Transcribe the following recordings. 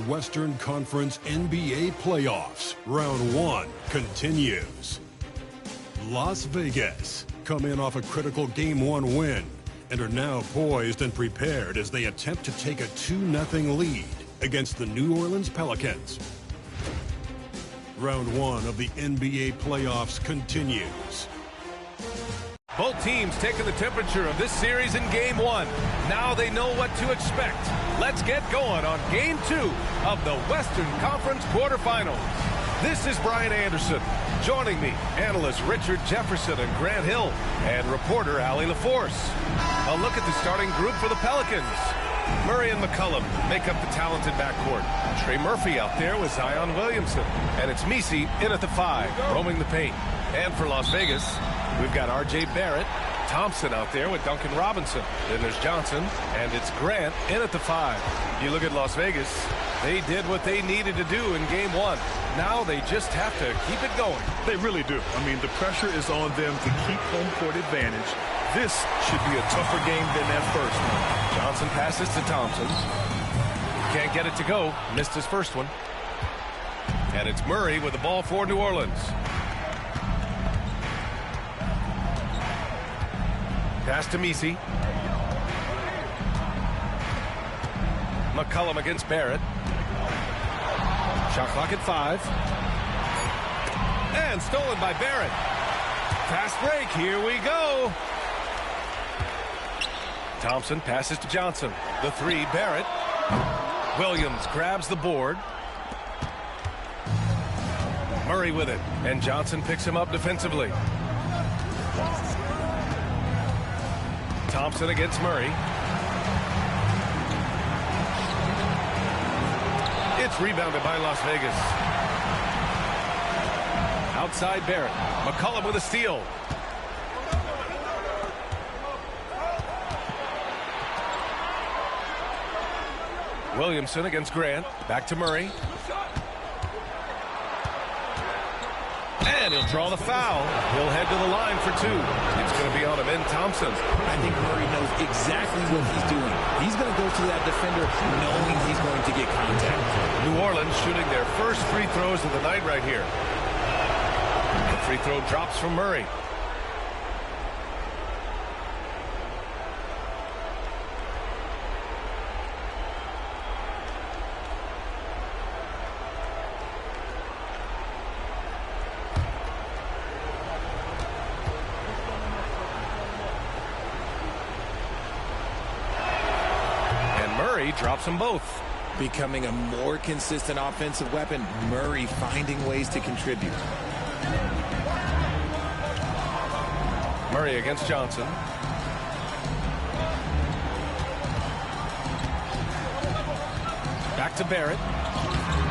Western Conference NBA playoffs. Round 1 continues. Las Vegas come in off a critical Game 1 win and are now poised and prepared as they attempt to take a 2-0 lead against the New Orleans Pelicans. Round 1 of the NBA playoffs continues. Both teams taking the temperature of this series in Game 1. Now they know what to expect. Let's get going on Game 2 of the Western Conference quarterfinals. This is Brian Anderson. Joining me, analysts Richard Jefferson and Grant Hill, and reporter Allie LaForce. A look at the starting group for the Pelicans. Murray and McCollum make up the talented backcourt. Trey Murphy out there with Zion Williamson. And it's Messi in at the 5, roaming the paint. And for Las Vegas, we've got R.J. Barrett, Thompson out there with Duncan Robinson. Then there's Johnson, and it's Grant in at the 5. You look at Las Vegas, they did what they needed to do in Game 1. Now they just have to keep it going. They really do. I mean, the pressure is on them to keep home court advantage. This should be a tougher game than that first one. Johnson passes to Thompson. Can't get it to go. Missed his first one. And it's Murray with the ball for New Orleans. Pass to Messi. McCollum against Barrett. Shot clock at 5. And stolen by Barrett. Fast break. Here we go. Thompson passes to Johnson. The 3, Barrett. Williams grabs the board. Murray with it. And Johnson picks him up defensively. Thompson against Murray. It's rebounded by Las Vegas. Outside Barrett. McCollum with a steal. Williamson against Grant. Back to Murray. And he'll draw the foul. He'll head to the line for 2. It's going to be on him in Thompson. I think Murray knows exactly what he's doing. He's going to go to that defender knowing he's going to get contact. New Orleans shooting their first free throws of the night right here. The free throw drops from Murray. Drops them both. Becoming a more consistent offensive weapon. Murray finding ways to contribute. Murray against Johnson. Back to Barrett.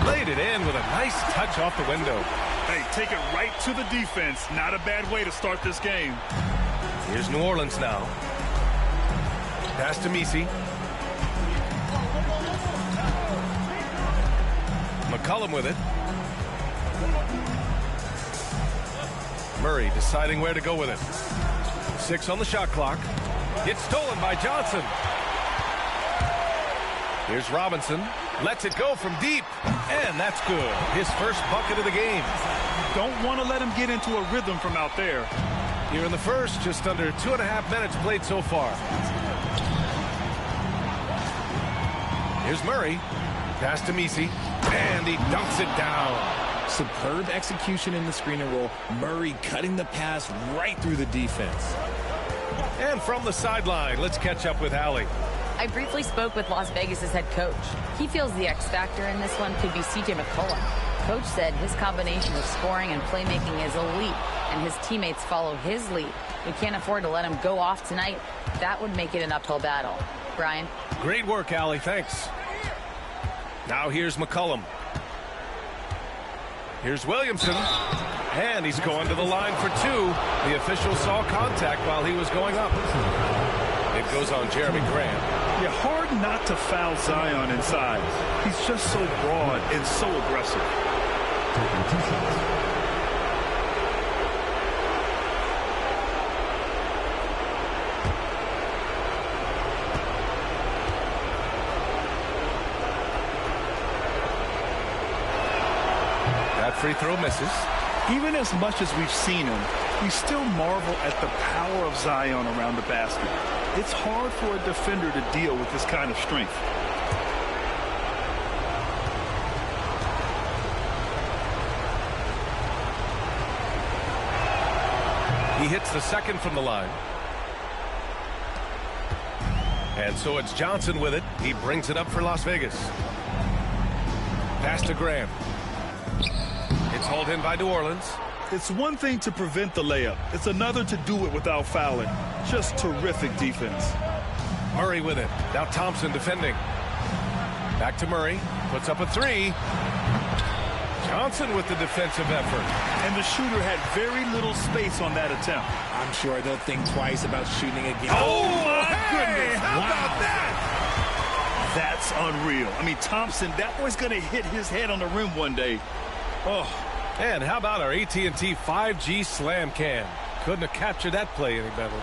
Laid it in with a nice touch off the window. Hey, take it right to the defense. Not a bad way to start this game. Here's New Orleans now. Pass to Messi. McCollum with it. Murray deciding where to go with it. 6 on the shot clock. It's stolen by Johnson. Here's Robinson. Lets it go from deep. And that's good. His first bucket of the game. Don't want to let him get into a rhythm from out there. Here in the first, just under 2.5 minutes played so far. Here's Murray. Pass to Messi. And he dunks it down. Superb execution in the screen and roll. Murray cutting the pass right through the defense. And from the sideline, let's catch up with Allie. I briefly spoke with Las Vegas' head coach. He feels the X factor in this one could be C.J. McCollum. Coach said his combination of scoring and playmaking is elite, and his teammates follow his lead. We can't afford to let him go off tonight. That would make it an uphill battle. Brian? Great work, Allie. Thanks. Now here's McCollum. Here's Williamson. And he's going to the line for 2. The official saw contact while he was going up. It goes on Jeremy Grant. Yeah, hard not to foul Zion inside. He's just so broad and so aggressive. Taking 2 shots. free throw misses. Even as much as we've seen him, we still marvel at the power of Zion around the basket. It's hard for a defender to deal with this kind of strength. He hits the second from the line. And so it's Johnson with it. He brings it up for Las Vegas. Pass to Graham. It's hauled in by New Orleans. It's one thing to prevent the layup. It's another to do it without fouling. Just terrific defense. Murray with it. Now Thompson defending. Back to Murray. Puts up a three. Johnson with the defensive effort. And the shooter had very little space on that attempt. I'm sure they'll think twice about shooting again. Oh, my goodness. How about that? That's unreal. I mean, Thompson, that boy's going to hit his head on the rim one day. Oh. And how about our AT&T 5G slam cam? Couldn't have captured that play any better.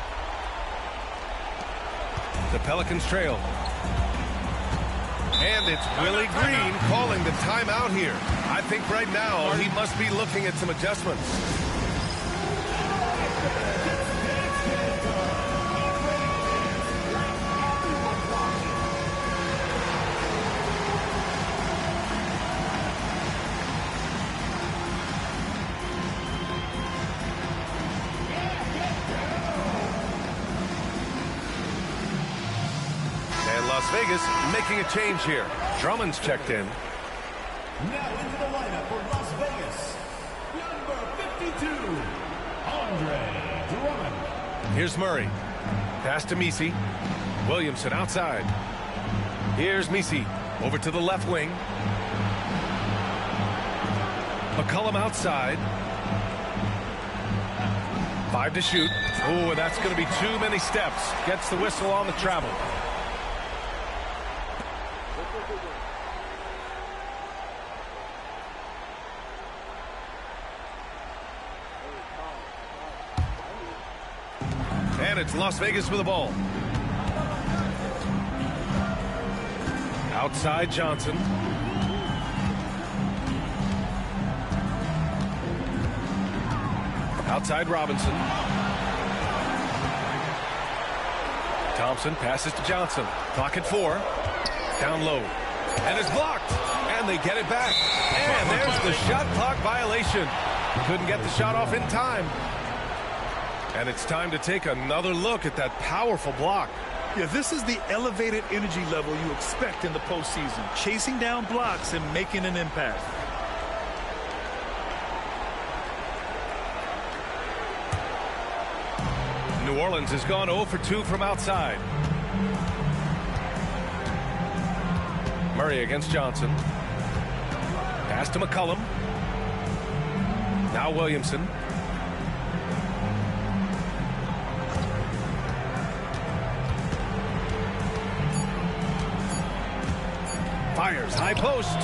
The Pelicans trail. And it's Willie Green calling the timeout here. I think right now he must be looking at some adjustments. Las Vegas making a change here. Drummond's checked in. Now into the lineup for Las Vegas, number 52, Andre Drummond. Here's Murray. Pass to Messi. Williamson outside. Here's Messi. Over to the left wing. McCollum outside. 5 to shoot. Oh, that's going to be too many steps. Gets the whistle on the travel. And it's Las Vegas with the ball. Outside Johnson. Outside Robinson. Thompson passes to Johnson. Clock at 4. Down low. And it's blocked. And they get it back. And there's the shot clock violation. Couldn't get the shot off in time. And it's time to take another look at that powerful block. Yeah, this is the elevated energy level you expect in the postseason. Chasing down blocks and making an impact. New Orleans has gone 0 for 2 from outside. Murray against Johnson. Pass to McCollum. Now Williamson. Fires, high post.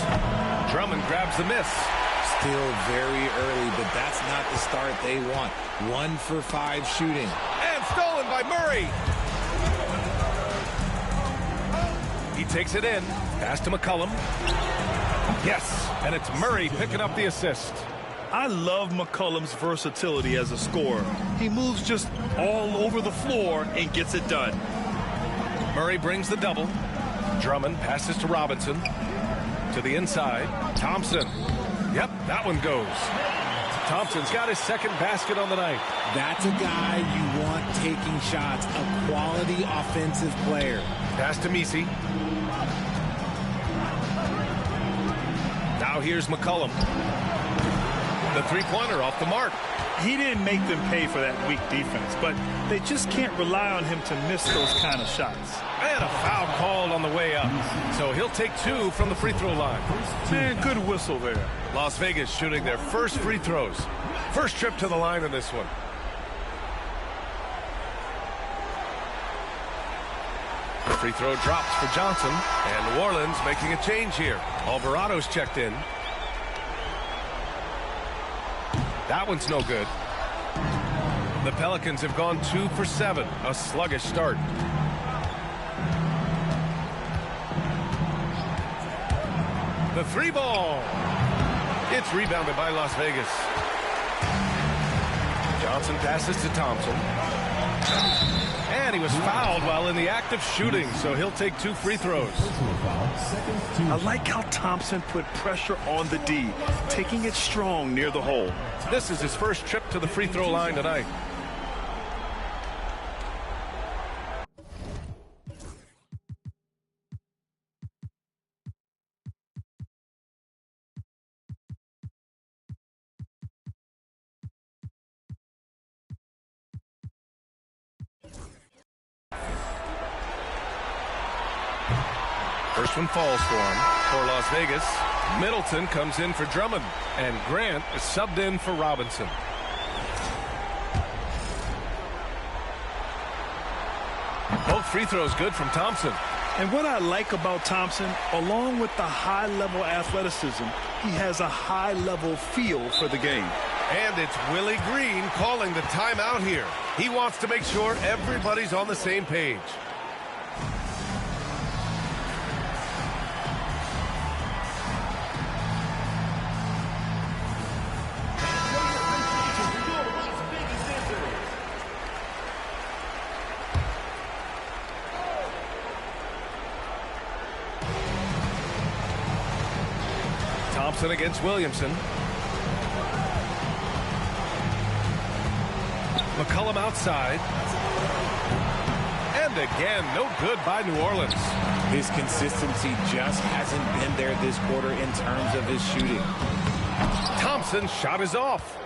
Drummond grabs the miss. Still very early, but that's not the start they want. 1 for 5 shooting. And stolen by Murray. He takes it in. Pass to McCollum. Yes, and it's Murray picking up the assist. I love McCollum's versatility as a scorer. He moves just all over the floor and gets it done. Murray brings the double. Drummond passes to Robinson. To the inside. Thompson. Yep, that one goes. Thompson's got his second basket on the night. That's a guy you want taking shots. A quality offensive player. Pass to Messi. Now here's McCollum. The three-pointer off the mark. He didn't make them pay for that weak defense, but they just can't rely on him to miss those kind of shots. And a foul called on the way up. So he'll take 2 from the free throw line. Man, good whistle there. Las Vegas shooting their first free throws. First trip to the line in this one. The free throw drops for Johnson. And New Orleans making a change here. Alvarado's checked in. That one's no good. The Pelicans have gone 2 for 7. A sluggish start. The 3 ball. It's It's rebounded by Las Vegas. Johnson passes to Thompson. And he was fouled while in the act of shooting, so he'll take 2 free throws. I like how Thompson put pressure on the D, taking it strong near the hole. This is his first trip to the free throw line tonight. First one falls for him. For Las Vegas, Middleton comes in for Drummond, and Grant is subbed in for Robinson. Both free throws good from Thompson. And what I like about Thompson, along with the high-level athleticism, he has a high-level feel for the game. And it's Willie Green calling the timeout here. He wants to make sure everybody's on the same page. Thompson against Williamson. McCollum outside. And again, no good by New Orleans. His consistency just hasn't been there this quarter in terms of his shooting. Thompson's shot is off.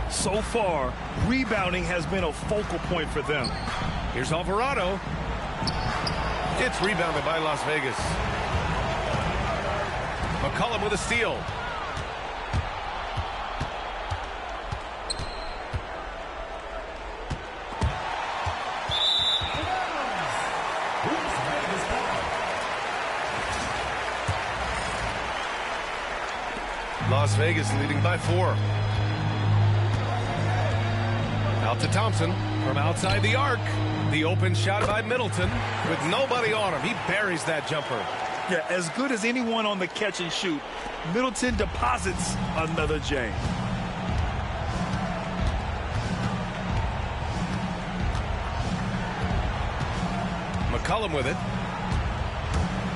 So far, rebounding has been a focal point for them. Here's Alvarado. It's rebounded by Las Vegas. McCollum with a steal. Las Vegas leading by 4. Out to Thompson from outside the arc. The open shot by Middleton with nobody on him. He buries that jumper. Yeah, as good as anyone on the catch and shoot, Middleton deposits another J. McCollum with it.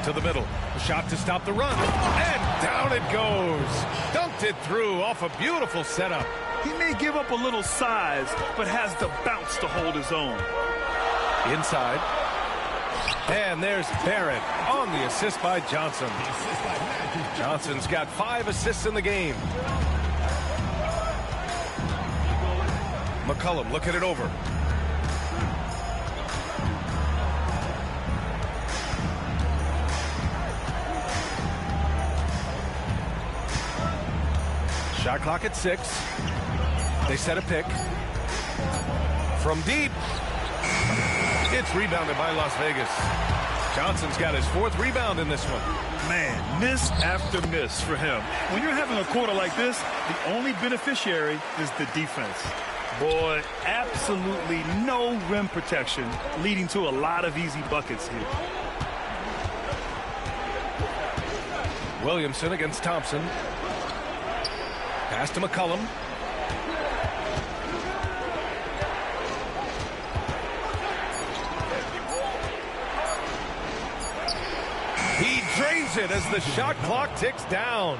To the middle. A shot to stop the run. And down it goes. Dunked it through off a beautiful setup. He may give up a little size, but has the bounce to hold his own. Inside. And there's Barrett on the assist by Johnson. Johnson's got 5 assists in the game. McCollum looking it over. Shot clock at 6. They set a pick. From deep. It's rebounded by Las Vegas. Johnson's got his 4th rebound in this one. Man, miss after miss for him. When you're having a quarter like this, the only beneficiary is the defense. Boy, absolutely no rim protection, leading to a lot of easy buckets here. Williamson against Thompson. Pass to McCollum. He drains it as the shot clock ticks down.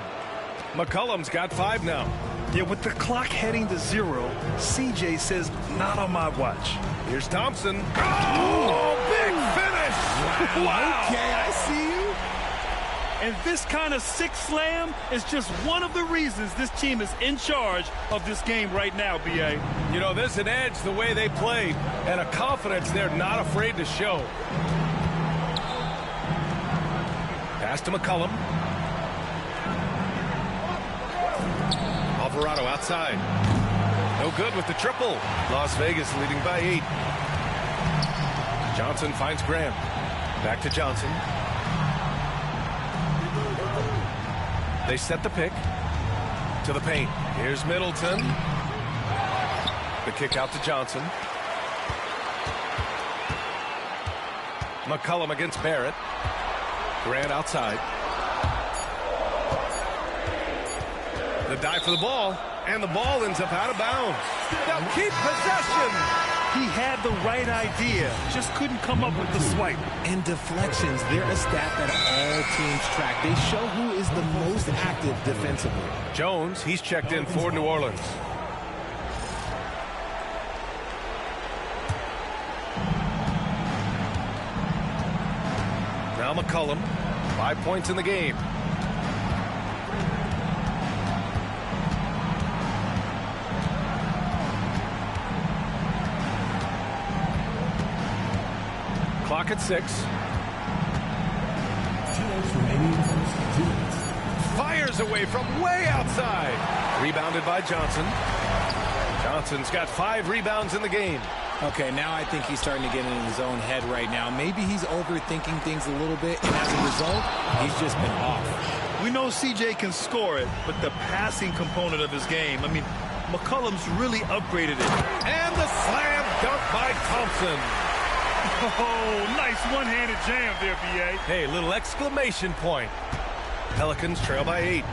McCollum's got 5 now. Yeah, with the clock heading to 0, CJ says, not on my watch. Here's Thompson. Oh, big finish! Wow! Okay, I see you. And this kind of sick slam is just one of the reasons this team is in charge of this game right now, B.A. You know, there's an edge the way they played and a confidence they're not afraid to show. Pass to McCollum. Alvarado outside. No good with the triple. Las Vegas leading by 8. Johnson finds Graham. Back to Johnson. They set the pick to the paint. Here's Middleton. The kick out to Johnson. McCollum against Barrett. Grant outside. The dive for the ball, and the ball ends up out of bounds. They'll keep possession. He had the right idea, just couldn't come up with the swipe. And deflections, they're a stat that all teams track. They show who is the most active defensively. Jones, he's checked in for New Orleans. Now McCollum, 5 points in the game. Clock at 6. Fires away from way outside. Rebounded by Johnson. Johnson's got 5 rebounds in the game. Okay, now I think he's starting to get in his own head right now. Maybe he's overthinking things a little bit, and as a result, he's just been off. We know CJ can score it, but the passing component of his game, I mean, McCollum's really upgraded it. And the slam dunk by Thompson. Oh, nice one-handed jam there, B.A. Hey, little exclamation point. Pelicans trail by 8.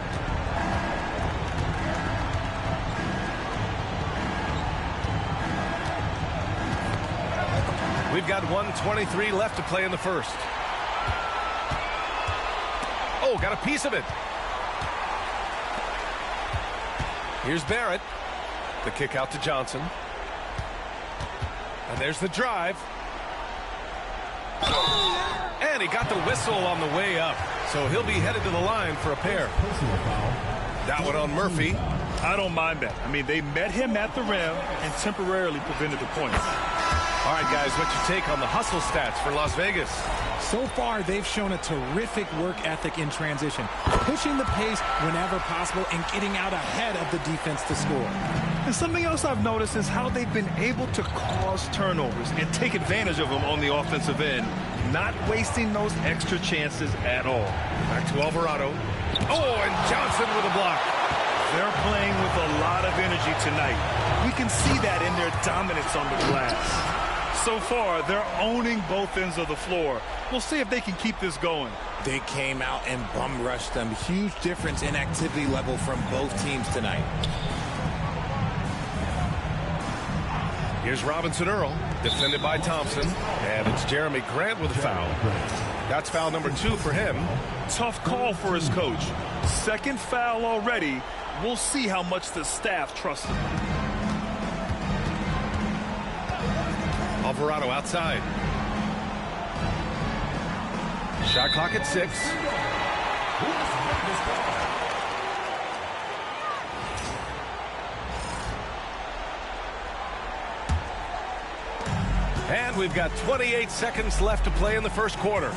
We've got 1:23 left to play in the first. Oh, got a piece of it. Here's Barrett. The kick out to Johnson. And there's the drive. And he got the whistle on the way up. So he'll be headed to the line for a pair. That one on Murphy. I don't mind that. I mean, they met him at the rim and temporarily prevented the points. All right, guys, what's your take on the hustle stats for Las Vegas? So far, they've shown a terrific work ethic in transition, pushing the pace whenever possible and getting out ahead of the defense to score. And something else I've noticed is how they've been able to cause turnovers and take advantage of them on the offensive end, not wasting those extra chances at all. Back to Alvarado. Oh, and Johnson with a block. They're playing with a lot of energy tonight. We can see that in their dominance on the glass. So far, they're owning both ends of the floor. We'll see if they can keep this going. They came out and bum rushed them. Huge difference in activity level from both teams tonight. Here's Robinson Earl, defended by Thompson. And it's Jeremy Grant with a foul. That's foul number 2 for him. Tough call for his coach. Second foul already. We'll see how much the staff trusts him. Alvarado outside. Shot clock at 6. And we've got 28 seconds left to play in the first quarter.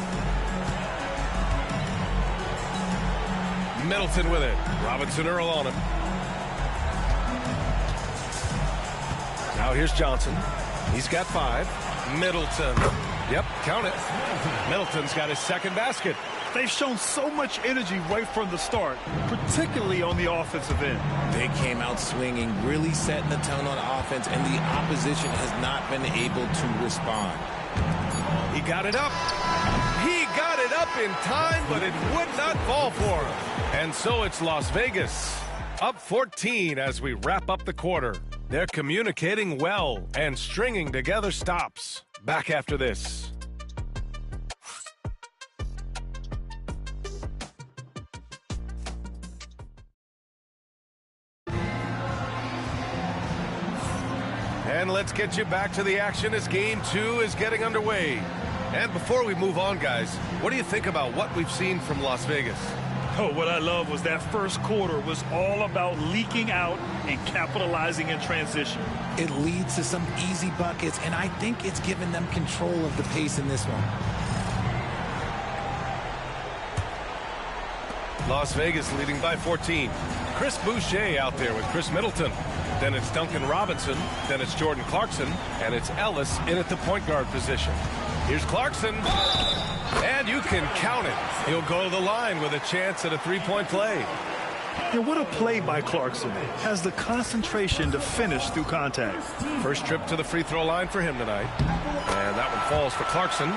Middleton with it. Robinson Earl on him. Now here's Johnson. He's got 5. Middleton. Yep, count it. Middleton's got his second basket. They've shown so much energy right from the start, particularly on the offensive end. They came out swinging, really setting the tone on offense, and the opposition has not been able to respond. He got it up. He got it up in time, but it would not fall for him. And so it's Las Vegas, up 14 as we wrap up the quarter. They're communicating well and stringing together stops. Back after this. And let's get you back to the action as Game 2 is getting underway. And before we move on, guys, what do you think about what we've seen from Las Vegas? Oh, what I love was that first quarter was all about leaking out and capitalizing in transition. It leads to some easy buckets, and I think it's given them control of the pace in this one. Las Vegas leading by 14. Chris Boucher out there with Chris Middleton. Then it's Duncan Robinson. Then it's Jordan Clarkson. And it's Ellis in at the point guard position. Here's Clarkson. And you can count it. He'll go to the line with a chance at a three-point play. And what a play by Clarkson. Has the concentration to finish through contact. First trip to the free throw line for him tonight. And that one falls for Clarkson.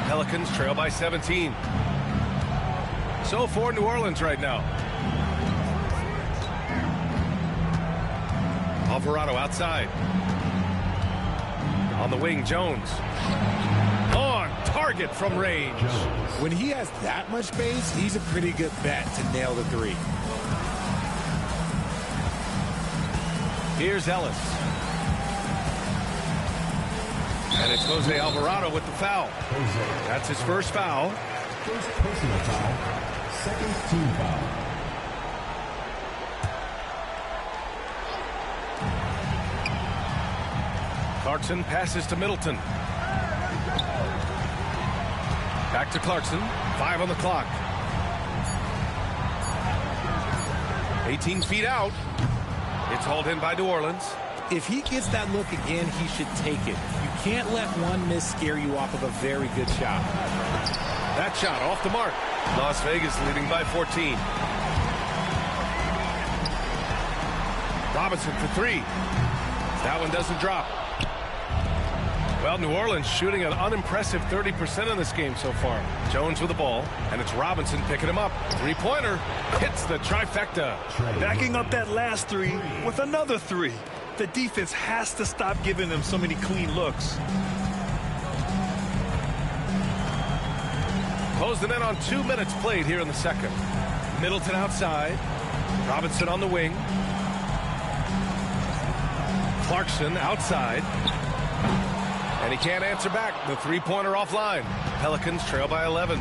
Pelicans trail by 17. so for New Orleans right now. Alvarado outside. On the wing, Jones. On target from range. When he has that much space, he's a pretty good bet to nail the three. Here's Ellis. And it's Jose Alvarado with the foul. That's his first foul. First personal foul. Second team foul. Clarkson passes to Middleton. Back to Clarkson. 5 on the clock. 18 feet out. It's hauled in by New Orleans. If he gets that look again, he should take it. You can't let one miss scare you off of a very good shot. That shot off the mark. Las Vegas leading by 14. Robinson for 3. That one doesn't drop. Well, New Orleans shooting an unimpressive 30% in this game so far. Jones with the ball, and it's Robinson picking him up. Three-pointer hits the trifecta. Backing up that last three with another three. The defense has to stop giving them so many clean looks. Closing in on 2 minutes played here in the second. Middleton outside. Robinson on the wing. Clarkson outside. And he can't answer back. The three-pointer offline. Pelicans trail by 11.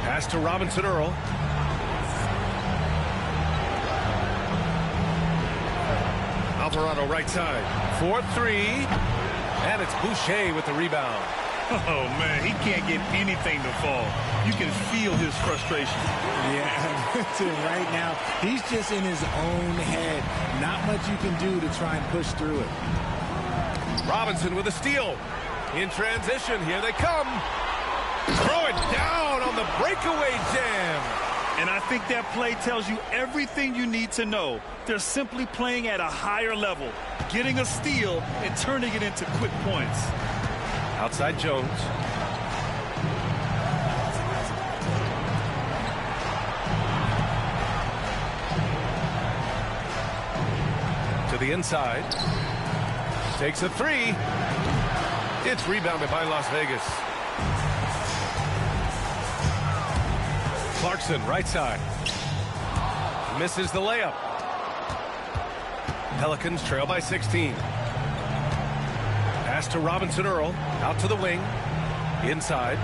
Pass to Robinson Earl. Alvarado right side. 4-3. And it's Boucher with the rebound. Oh, man, he can't get anything to fall. You can feel his frustration. Yeah, right now, he's just in his own head. Not much you can do to try and push through it. Robinson with a steal. In transition, here they come. Throw it down on the breakaway jam. And I think that play tells you everything you need to know. They're simply playing at a higher level, getting a steal and turning it into quick points. Outside Jones. To the inside. Takes a 3. It's rebounded by Las Vegas. Clarkson, right side. Misses the layup. Pelicans trail by 16. Pass to Robinson Earl. Out to the wing. Inside.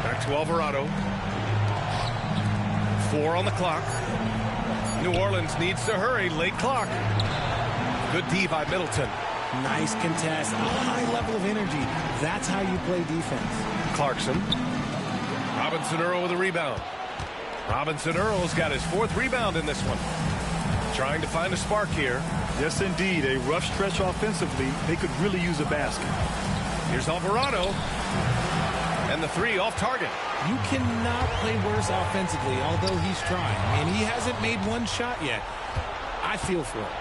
Back to Alvarado. 4 on the clock. New Orleans needs to hurry. Late clock. Good D by Middleton. Nice contest. A high level of energy. That's how you play defense. Clarkson. Robinson Earl with a rebound. Robinson Earl's got his 4th rebound in this one. Trying to find a spark here. Yes, indeed. A rough stretch offensively. They could really use a basket. Here's Alvarado. And the 3 off target. You cannot play worse offensively, although he's trying. And he hasn't made one shot yet. I feel for it.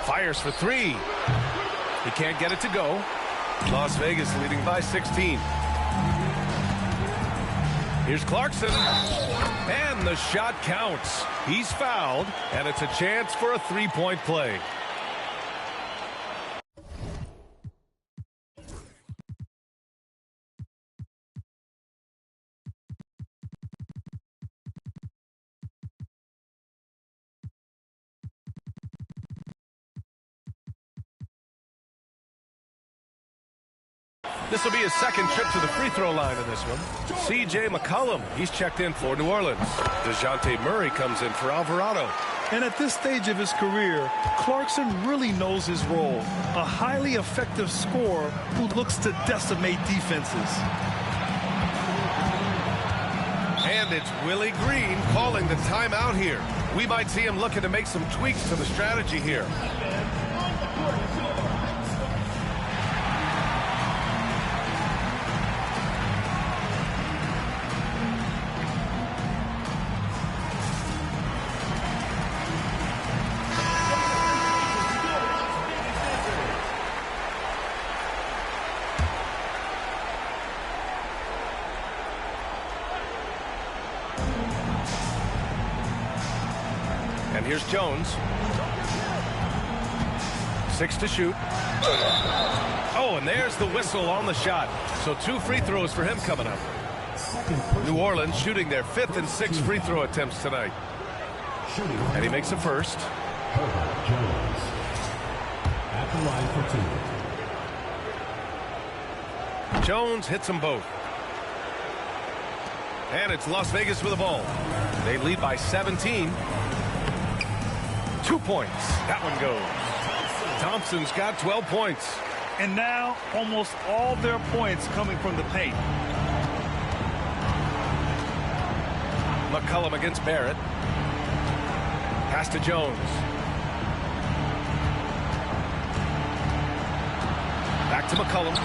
Fires for 3. He can't get it to go. Las Vegas leading by 16. Here's Clarkson. And the shot counts. He's fouled, and it's a chance for a 3-point play. This will be his second trip to the free throw line in this one. C.J. McCollum, he's checked in for New Orleans. DeJounte Murray comes in for Alvarado. And at this stage of his career, Clarkson really knows his role. A highly effective scorer who looks to decimate defenses. And it's Willie Green calling the timeout here. We might see him looking to make some tweaks to the strategy here. And here's Jones. 6 to shoot. Oh, and there's the whistle on the shot. So 2 free throws for him coming up. New Orleans shooting their 5th and 6th free throw attempts tonight. And he makes a first. Jones at the line for 2. Jones hits them both. And it's Las Vegas with the ball. They lead by 17. 2 points. That one goes. Thompson's got 12 points. And now almost all their points coming from the paint. McCollum against Barrett. Pass to Jones. Back to McCollum.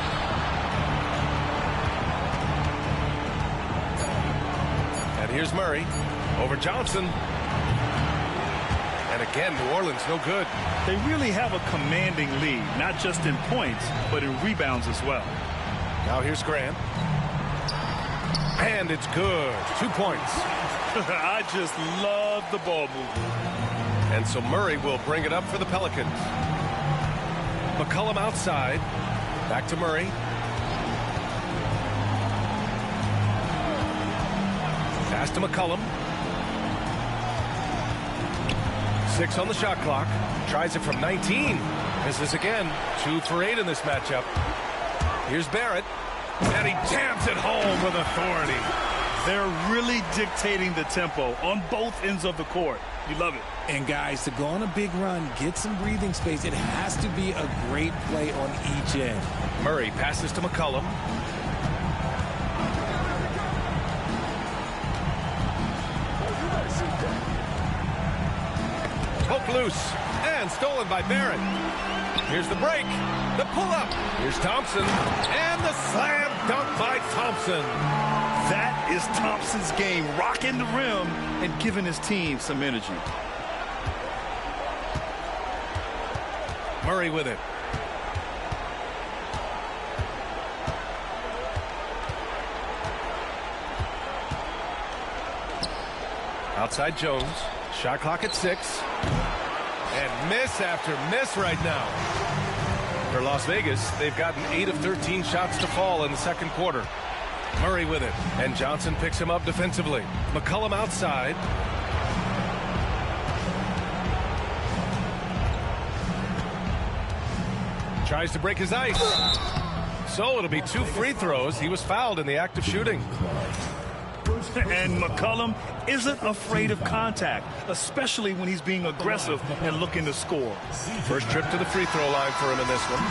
And here's Murray over Johnson. And again, New Orleans no good. They really have a commanding lead, not just in points, but in rebounds as well. Now here's Grant. And it's good. 2 points. I just love the ball movement. And so Murray will bring it up for the Pelicans. McCollum outside. Back to Murray. Pass to McCollum. 6 on the shot clock. Tries it from 19. Misses again. 2 for 8 in this matchup. Here's Barrett. And he jams it home with authority. They're really dictating the tempo on both ends of the court. You love it. And guys, to go on a big run, get some breathing space, it has to be a great play on each end. Murray passes to McCollum. Hook loose and stolen by Barrett. Here's the break, the pull-up. Here's Thompson and the slam dunk by Thompson. That is Thompson's game, rocking the rim and giving his team some energy. Murray with it. Outside Jones. Shot clock at 6. And miss after miss right now. For Las Vegas, they've gotten 8 of 13 shots to fall in the second quarter. Murray with it. And Johnson picks him up defensively. McCollum outside. Tries to break his ice. So it'll be 2 free throws. He was fouled in the act of shooting. And McCollum isn't afraid of contact, especially when he's being aggressive and looking to score. First trip to the free throw line for him in this one.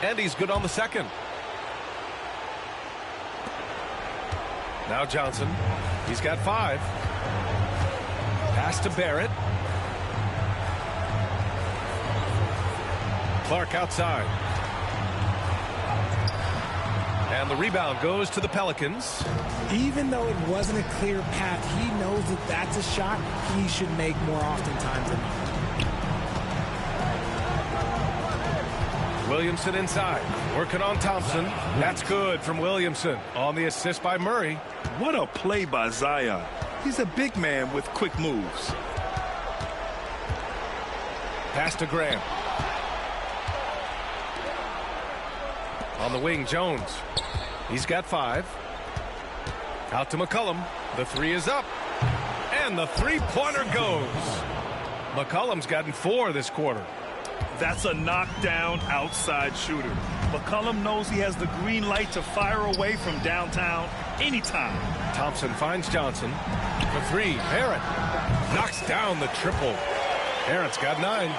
And he's good on the second. Now Johnson. He's got 5. Pass to Barrett. Clark outside. And the rebound goes to the Pelicans. Even though it wasn't a clear path, he knows that that's a shot he should make more oftentimes than not. Williamson inside. Working on Thompson. That's good from Williamson. On the assist by Murray. What a play by Zion. He's a big man with quick moves. Pass to Graham. On the wing, Jones. He's got 5. Out to McCollum. The 3 is up. And the three-pointer goes. McCollum's gotten 4 this quarter. That's a knockdown outside shooter. McCollum knows he has the green light to fire away from downtown anytime. Thompson finds Johnson. For 3. Barrett knocks down the triple. Barrett's got 9.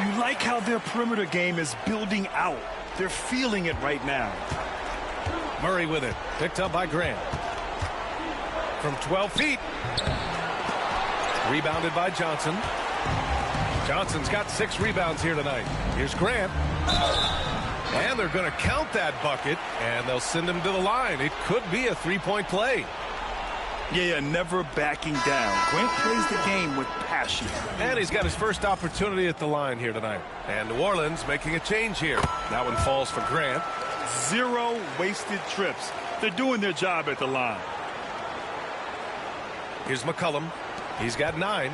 You like how their perimeter game is building out. They're feeling it right now. Murray with it. Picked up by Grant. From 12 feet. Rebounded by Johnson. Johnson's got 6 rebounds here tonight. Here's Grant. And they're going to count that bucket, and they'll send him to the line. It could be a 3-point play. Yeah, never backing down. Grant plays the game with passion. And he's got his first opportunity at the line here tonight. And New Orleans making a change here. That one falls for Grant. 0 wasted trips. They're doing their job at the line. Here's McCollum. He's got 9.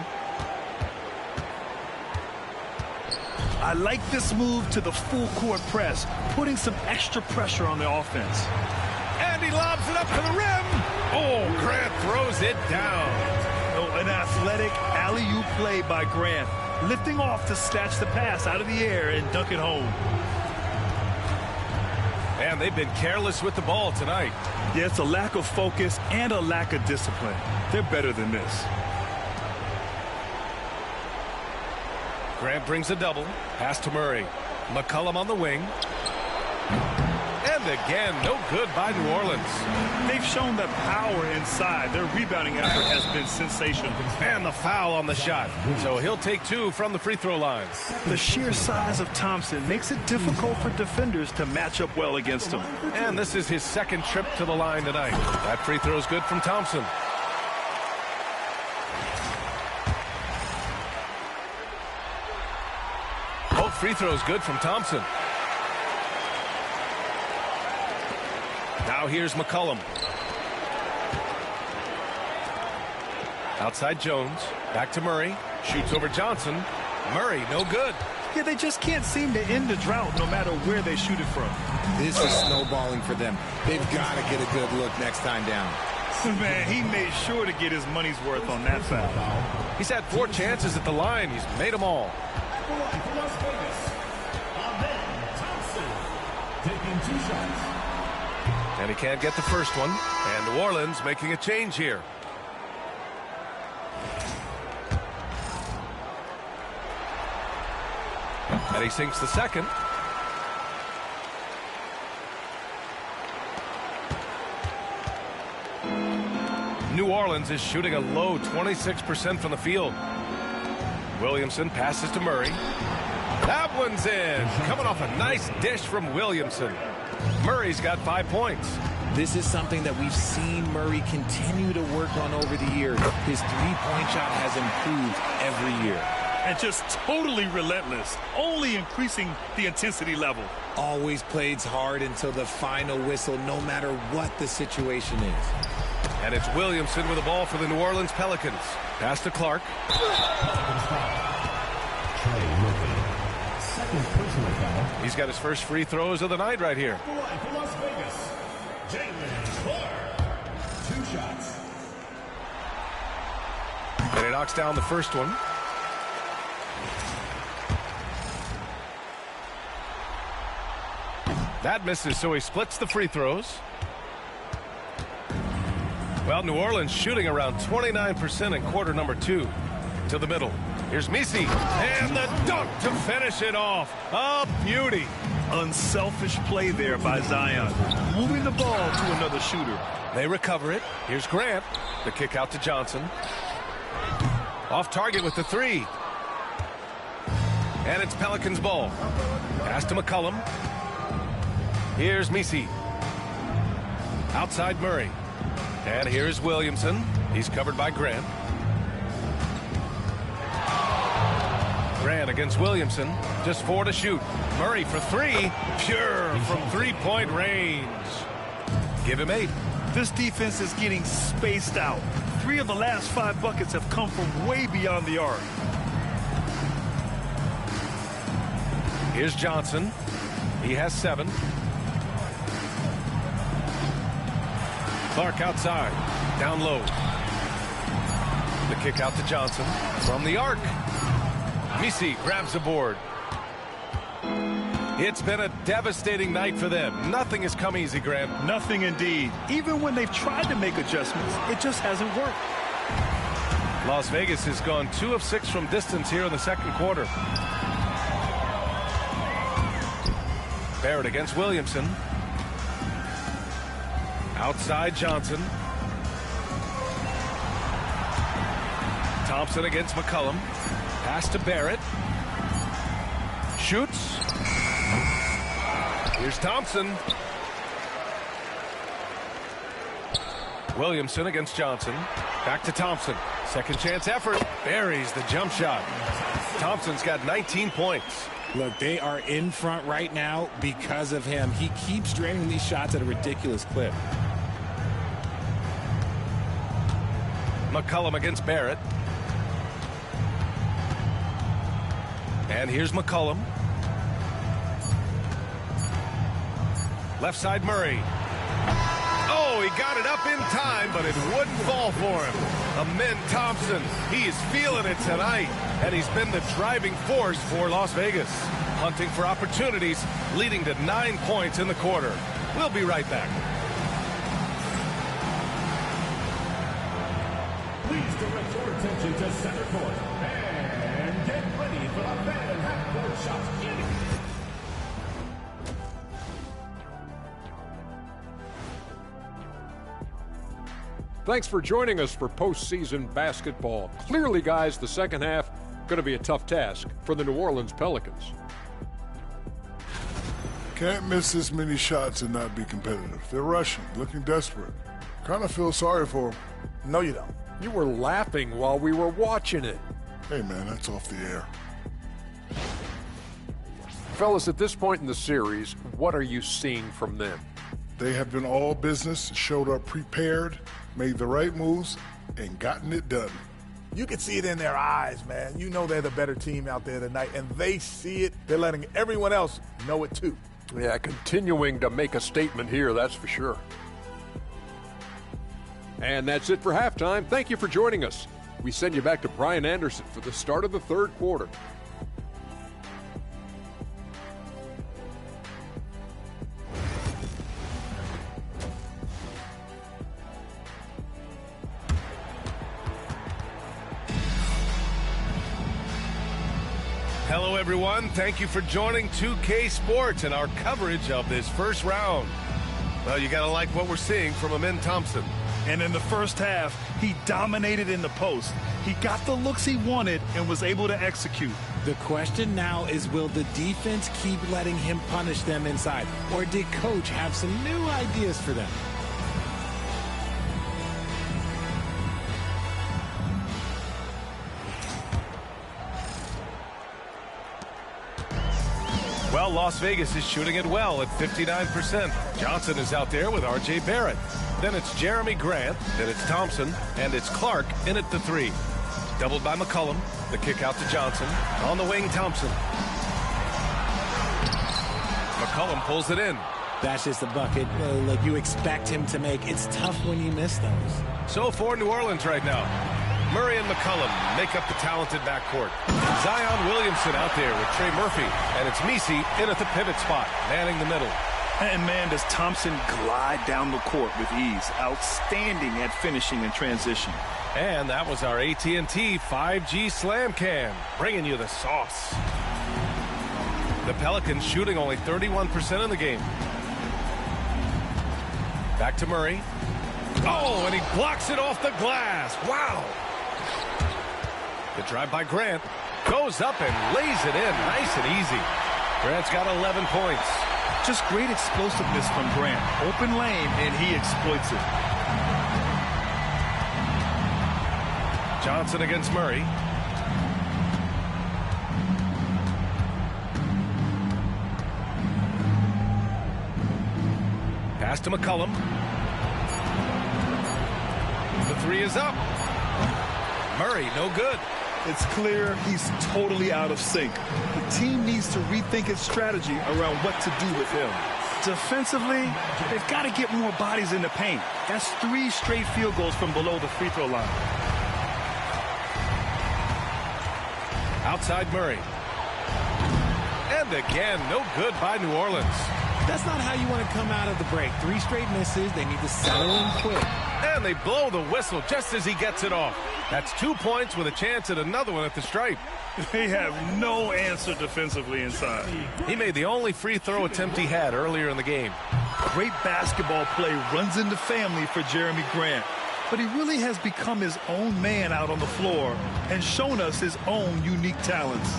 I like this move to the full court press, putting some extra pressure on the offense. And he lobs it up to the rim. Oh, Grant throws it down. Oh, an athletic alley-oop play by Grant, lifting off to snatch the pass out of the air and dunk it home. And they've been careless with the ball tonight. Yeah, it's a lack of focus and a lack of discipline. They're better than this. Grant brings a double. Pass to Murray. McCollum on the wing. And again, no good by New Orleans. They've shown the power inside. Their rebounding effort has been sensational. And the foul on the shot. So he'll take 2 from the free throw line. The sheer size of Thompson makes it difficult for defenders to match up well against him. And this is his 2nd trip to the line tonight. That free throw is good from Thompson. Both free throws good from Thompson. Now here's McCollum. Outside Jones. Back to Murray. Shoots over Johnson. Murray, no good. Yeah, they just can't seem to end the drought no matter where they shoot it from. This is snowballing for them. They've got to get a good look next time down. Man, he made sure to get his money's worth on that foul. He's had 4 chances at the line. He's made them all. For Las Vegas, Thompson taking 2 shots. And he can't get the first one. And New Orleans making a change here. And he sinks the second. New Orleans is shooting a low 26% from the field. Williamson passes to Murray. That one's in. Coming off a nice dish from Williamson. Murray's got 5 points. This is something that we've seen Murray continue to work on over the years. His three-point shot has improved every year. And just totally relentless, only increasing the intensity level. Always plays hard until the final whistle, no matter what the situation is. And it's Williamson with the ball for the New Orleans Pelicans. Pass to Clark. Second personal foul. He's got his first free throws of the night right here. For Las Vegas, Clark. 2 shots. And he knocks down the first one. That misses, so he splits the free throws. Well, New Orleans shooting around 29% in quarter number 2. To the middle. Here's Misi. And the dunk to finish it off. A beauty. Unselfish play there by Zion, moving the ball to another shooter. They recover it. Here's Grant. The kick out to Johnson. Off target with the 3. And it's Pelicans ball. Pass to McCollum. Here's Misi. Outside Murray. And here's Williamson. He's covered by Grant. Grant against Williamson. Just 4 to shoot. Murray for 3. Pure from 3-point range. Give him 8. This defense is getting spaced out. 3 of the last 5 buckets have come from way beyond the arc. Here's Johnson. He has 7. Clark outside. Down low. The kick out to Johnson. From the arc. Misi grabs the board. It's been a devastating night for them. Nothing has come easy, Grant. Nothing indeed. Even when they've tried to make adjustments, it just hasn't worked. Las Vegas has gone 2 of 6 from distance here in the second quarter. Barrett against Williamson. Outside Johnson. Thompson against McCollum. Pass to Barrett. Shoots. Here's Thompson. Williamson against Johnson. Back to Thompson. Second chance effort. Buries the jump shot. Thompson's got 19 points. Look, they are in front right now because of him. He keeps draining these shots at a ridiculous clip. McCollum against Barrett. And here's McCollum. Left side Murray. Oh, he got it up in time, but it wouldn't fall for him. Amin Thompson, he is feeling it tonight, and he's been the driving force for Las Vegas. Hunting for opportunities, leading to 9 points in the quarter. We'll be right back. Please direct your attention to center court and get ready for the fan and half-court shots. Thanks for joining us for postseason basketball. Clearly, guys, the second half going to be a tough task for the New Orleans Pelicans. Can't miss this many shots and not be competitive. They're rushing, looking desperate. Kind of feel sorry for them. No, you don't. You were laughing while we were watching it. Hey, man, that's off the air. Fellas, at this point in the series, what are you seeing from them? They have been all business, showed up prepared, made the right moves, and gotten it done. You can see it in their eyes, man. You know they're the better team out there tonight, and they see it. They're letting everyone else know it, too. Yeah, continuing to make a statement here, that's for sure. And that's it for halftime. Thank you for joining us. We send you back to Brian Anderson for the start of the third quarter. Hello, everyone. Thank you for joining 2K Sports and our coverage of this first round. Well, you got to like what we're seeing from Amin Thompson. And in the first half, he dominated in the post. He got the looks he wanted and was able to execute. The question now is, will the defense keep letting him punish them inside? Or did Coach have some new ideas for them? Well, Las Vegas is shooting it well at 59%. Johnson is out there with R.J. Barrett. Then it's Jeremy Grant, then it's Thompson, and it's Clark in at the 3. Doubled by McCollum. The kick out to Johnson. On the wing, Thompson. McCollum pulls it in. That's just a bucket like you expect him to make. It's tough when you miss those. So for New Orleans right now, Murray and McCollum make up the talented backcourt. Zion Williamson out there with Trey Murphy, and it's Misi in at the pivot spot, manning the middle. And, man, does Thompson glide down the court with ease. Outstanding at finishing in transition. And that was our AT&T 5G Slam Cam, bringing you the sauce. The Pelicans shooting only 31% in the game. Back to Murray. Oh, and he blocks it off the glass. Wow. The drive by Grant goes up and lays it in nice and easy. Grant's got 11 points. Just great explosiveness from Grant. Open lane, and he exploits it. Johnson against Murray. Pass to McCollum. The 3 is up. Murray, no good. It's clear he's totally out of sync. The team needs to rethink its strategy around what to do with him. Defensively, they've got to get more bodies in the paint. That's 3 straight field goals from below the free throw line. Outside Murray. And again, no good by New Orleans. That's not how you want to come out of the break. 3 straight misses. They need to settle in quick. And they blow the whistle just as he gets it off. That's 2 points with a chance at another one at the stripe. They have no answer defensively inside. He made the only free throw attempt he had earlier in the game. Great basketball play runs into family for Jeremy Grant. But he really has become his own man out on the floor and shown us his own unique talents.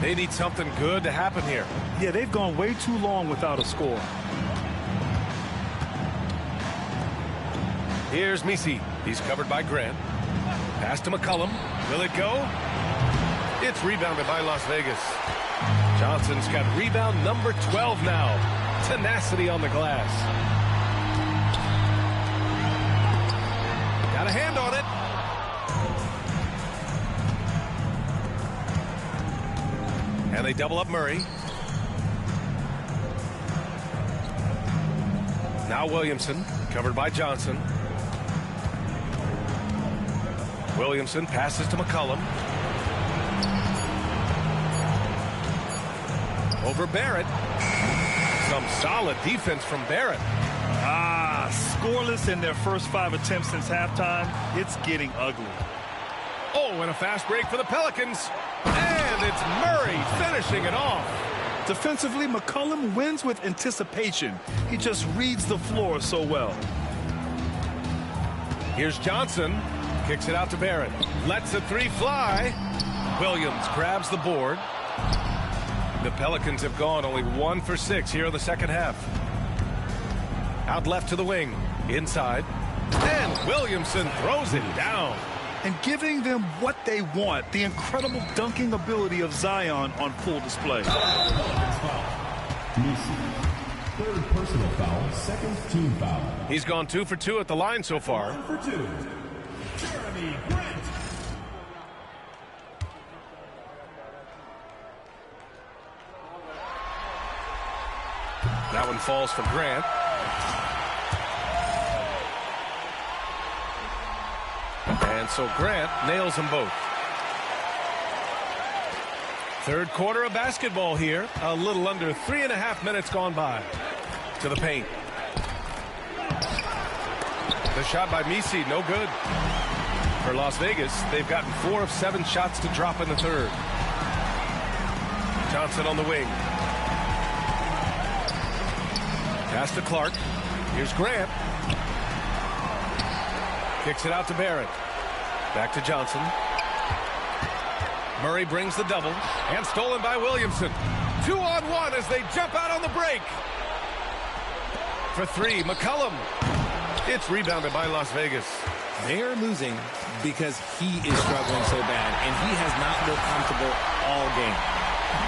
They need something good to happen here. Yeah, they've gone way too long without a score. Here's Misi. He's covered by Grant. Pass to McCollum. Will it go? It's rebounded by Las Vegas. Johnson's got rebound number 12 now. Tenacity on the glass. Got a hand on it. And they double up Murray. Now Williamson, covered by Johnson. Williamson passes to McCollum. Over Barrett. Some solid defense from Barrett. Scoreless in their first 5 attempts since halftime. It's getting ugly. Oh, and a fast break for the Pelicans. And it's Murray finishing it off. Defensively, McCollum wins with anticipation. He just reads the floor so well. Here's Johnson. Kicks it out to Barrett. Lets a 3 fly. Williams grabs the board. The Pelicans have gone only 1 for 6 here in the second half. Out left to the wing. Inside. And Williamson throws it down. And giving them what they want. The incredible dunking ability of Zion on full display. Third personal foul, second team foul. He's gone 2 for 2 at the line so far. 1 for 2. Jeremy Grant. That one falls for Grant. And so Grant nails them both. Third quarter of basketball here. A little under 3.5 minutes gone by. To the paint. The shot by Misi, no good. For Las Vegas, they've gotten 4 of 7 shots to drop in the third. Johnson on the wing. Pass to Clark. Here's Grant. Kicks it out to Barrett. Back to Johnson. Murray brings the double. And stolen by Williamson. 2-on-1 as they jump out on the break. For 3, McCollum. It's rebounded by Las Vegas. They are losing because he is struggling so bad, and he has not looked comfortable all game.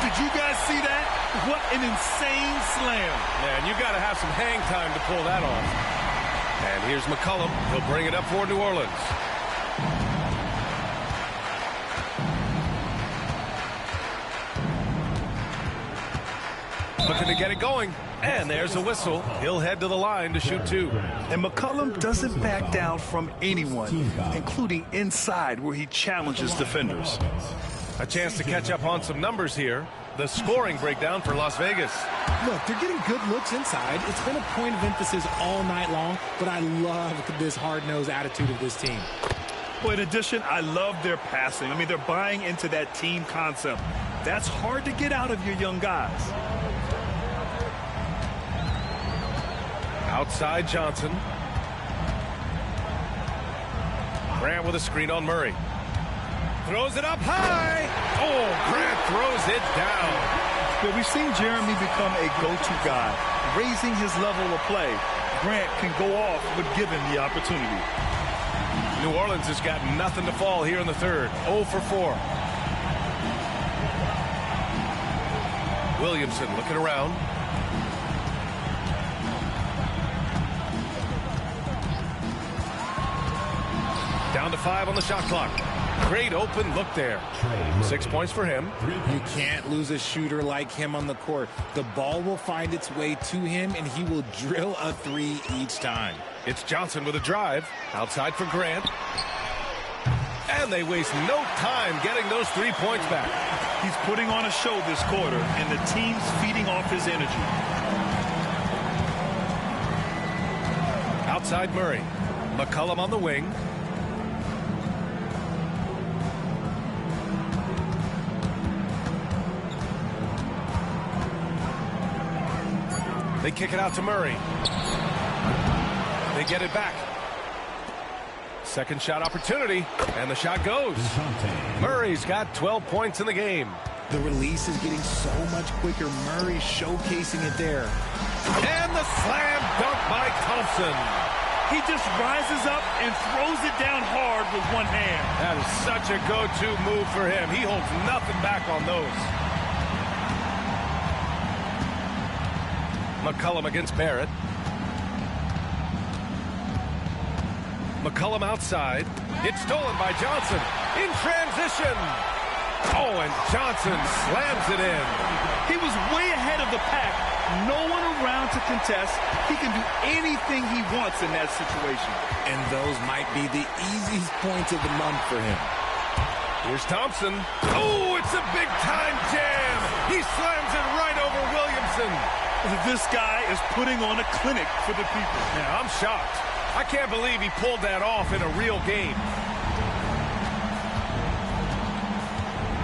Did you guys see that? What an insane slam. Man, you got to have some hang time to pull that off. And here's McCollum. He'll bring it up for New Orleans. Looking to get it going. And there's a whistle. He'll head to the line to shoot 2. And McCollum doesn't back down from anyone, including inside where he challenges defenders. A chance to catch up on some numbers here. The scoring breakdown for Las Vegas. Look, they're getting good looks inside. It's been a point of emphasis all night long, but I love this hard-nosed attitude of this team. Well, in addition, I love their passing. I mean, they're buying into that team concept. That's hard to get out of your young guys. Outside Johnson. Grant with a screen on Murray. Throws it up high. Oh, Grant throws it down. Well, we've seen Jeremy become a go-to guy, raising his level of play. Grant can go off when given the opportunity. New Orleans has got nothing to fall here in the third. 0 for 4. Williamson looking around. Down to 5 on the shot clock. Great open look there. 6 points for him. You can't lose a shooter like him on the court. The ball will find its way to him, and he will drill a 3 each time. It's Johnson with a drive. Outside for Grant. And they waste no time getting those 3 points back. He's putting on a show this quarter, and the team's feeding off his energy. Outside Murray. McCollum on the wing. They kick it out to Murray. They get it back. Second shot opportunity, and the shot goes. Murray's got 12 points in the game. The release is getting so much quicker. Murray showcasing it there. And the slam dunk by Thompson. He just rises up and throws it down hard with one hand. That is such a go-to move for him. He holds nothing back on those. McCollum against Barrett. McCollum outside. It's stolen by Johnson. In transition. Oh, Oh, and Johnson slams it in. He was way ahead of the pack. No one around to contest. He can do anything he wants in that situation. And those might be the easiest points of the month for him. Here's Thompson. Oh, it's a big-time jam. He slams it right over Williamson. This guy is putting on a clinic for the people. Yeah, I'm shocked. I can't believe he pulled that off in a real game.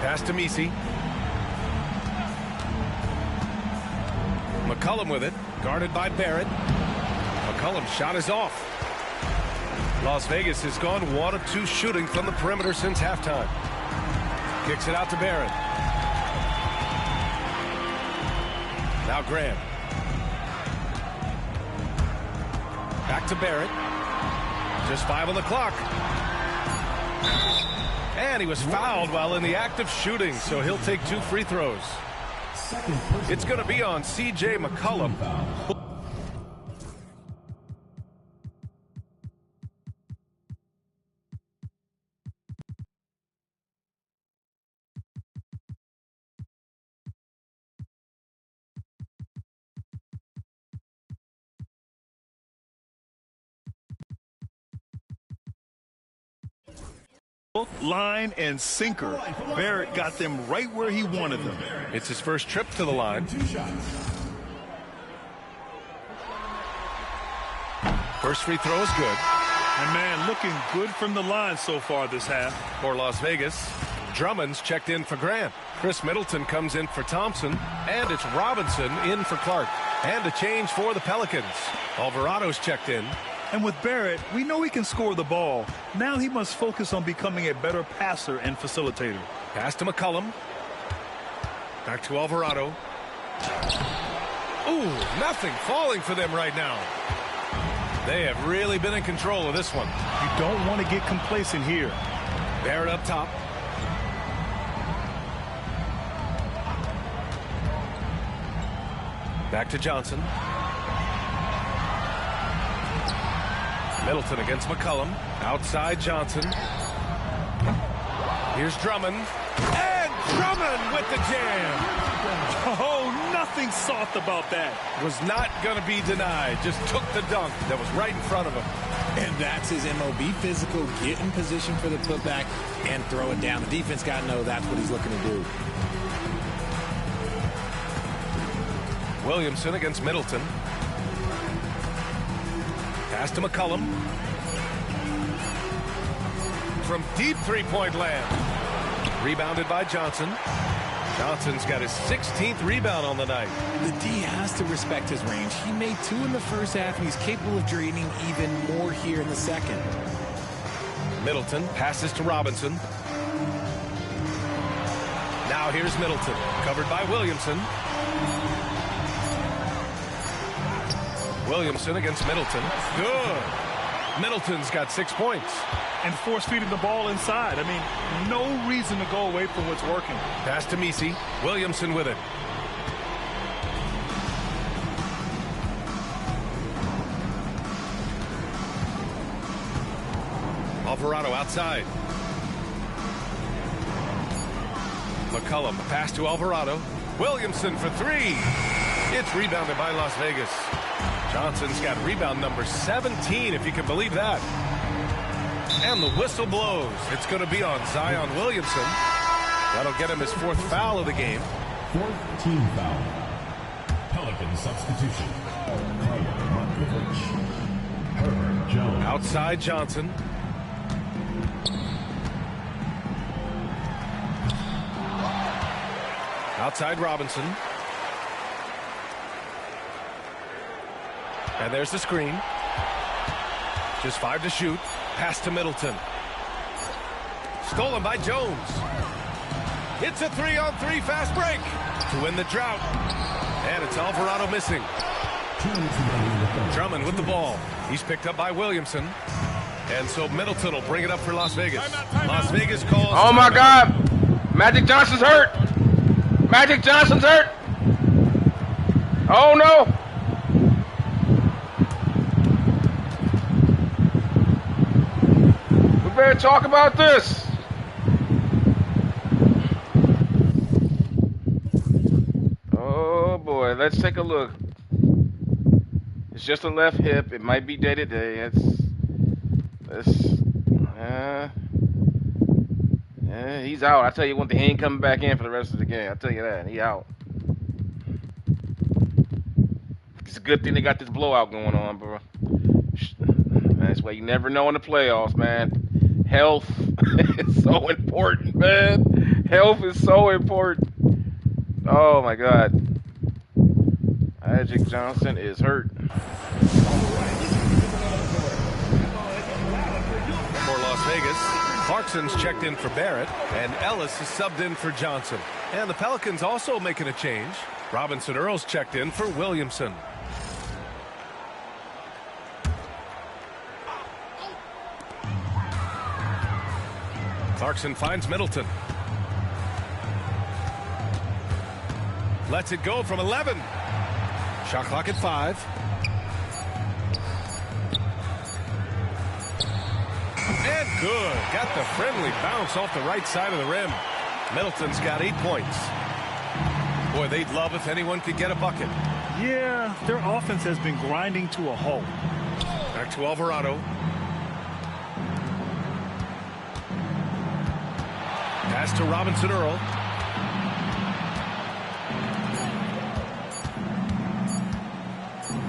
Pass to Messi. McCollum with it, guarded by Barrett. McCollum's shot is off. Las Vegas has gone 1 of 2 shooting from the perimeter since halftime. Kicks it out to Barrett. Now Graham. Back to Barrett. Just 5 on the clock. And he was fouled while in the act of shooting, so he'll take 2 free throws. It's going to be on C.J. McCollum. Line and sinker. Barrett got them right where he wanted them. It's his first trip to the line. First free throw is good. And man, looking good from the line so far this half. For Las Vegas, Drummond's checked in for Grant. Chris Middleton comes in for Thompson. And it's Robinson in for Clark. And a change for the Pelicans. Alvarado's checked in. And with Barrett, we know he can score the ball. Now he must focus on becoming a better passer and facilitator. Pass to McCollum. Back to Alvarado. Ooh, nothing falling for them right now. They have really been in control of this one. You don't want to get complacent here. Barrett up top. Back to Johnson. Middleton against McCollum. Outside Johnson. Here's Drummond. And Drummond with the jam. Oh, nothing soft about that. Was not going to be denied. Just took the dunk that was right in front of him. And that's his MOB, physical, get in position for the putback and throw it down. The defense got to know that's what he's looking to do. Williamson against Middleton. Pass to McCollum. From deep three-point land. Rebounded by Johnson. Johnson's got his 16th rebound on the night. The D has to respect his range. He made 2 in the first half, and he's capable of draining even more here in the second. Middleton passes to Robinson. Now here's Middleton, covered by Williamson. Williamson against Middleton. Good. Middleton's got 6 points. And force-feeding the ball inside. I mean, no reason to go away from what's working. Pass to Messi. Williamson with it. Alvarado outside. McCollum, pass to Alvarado. Williamson for 3. It's rebounded by Las Vegas. Johnson's got rebound number 17, if you can believe that. And the whistle blows. It's going to be on Zion Williamson. That'll get him his 4th foul of the game. 4th team foul. Pelican substitution. Herbert Jones. Outside Johnson. Outside Robinson. And there's the screen. Just 5 to shoot. Pass to Middleton. Stolen by Jones. It's a 3-on-3 fast break to win the drought. And it's Alvarado missing. Drummond with the ball. He's picked up by Williamson. And so Middleton will bring it up for Las Vegas. Las Vegas calls. Oh my God. Magic Johnson's hurt. Magic Johnson's hurt. Oh no. We better talk about this. but let's take a look. It's just a left hip. It might be day to day. He's out. I tell you one thing, he ain't coming back in for the rest of the game. I tell you that. He out. It's a good thing they got this blowout going on, bro. That's why you never know in the playoffs, man. Health is so important, man. Health is so important. Oh, my God. Magic Johnson is hurt. For Las Vegas, Clarkson's checked in for Barrett, and Ellis is subbed in for Johnson. And the Pelicans also making a change. Robinson Earl's checked in for Williamson. Clarkson finds Middleton. Lets it go from 11. Shot clock at 5. And good. Got the friendly bounce off the right side of the rim. Middleton's got 8 points. Boy, they'd love if anyone could get a bucket. Yeah, their offense has been grinding to a halt. Back to Alvarado. Pass to Robinson Earl.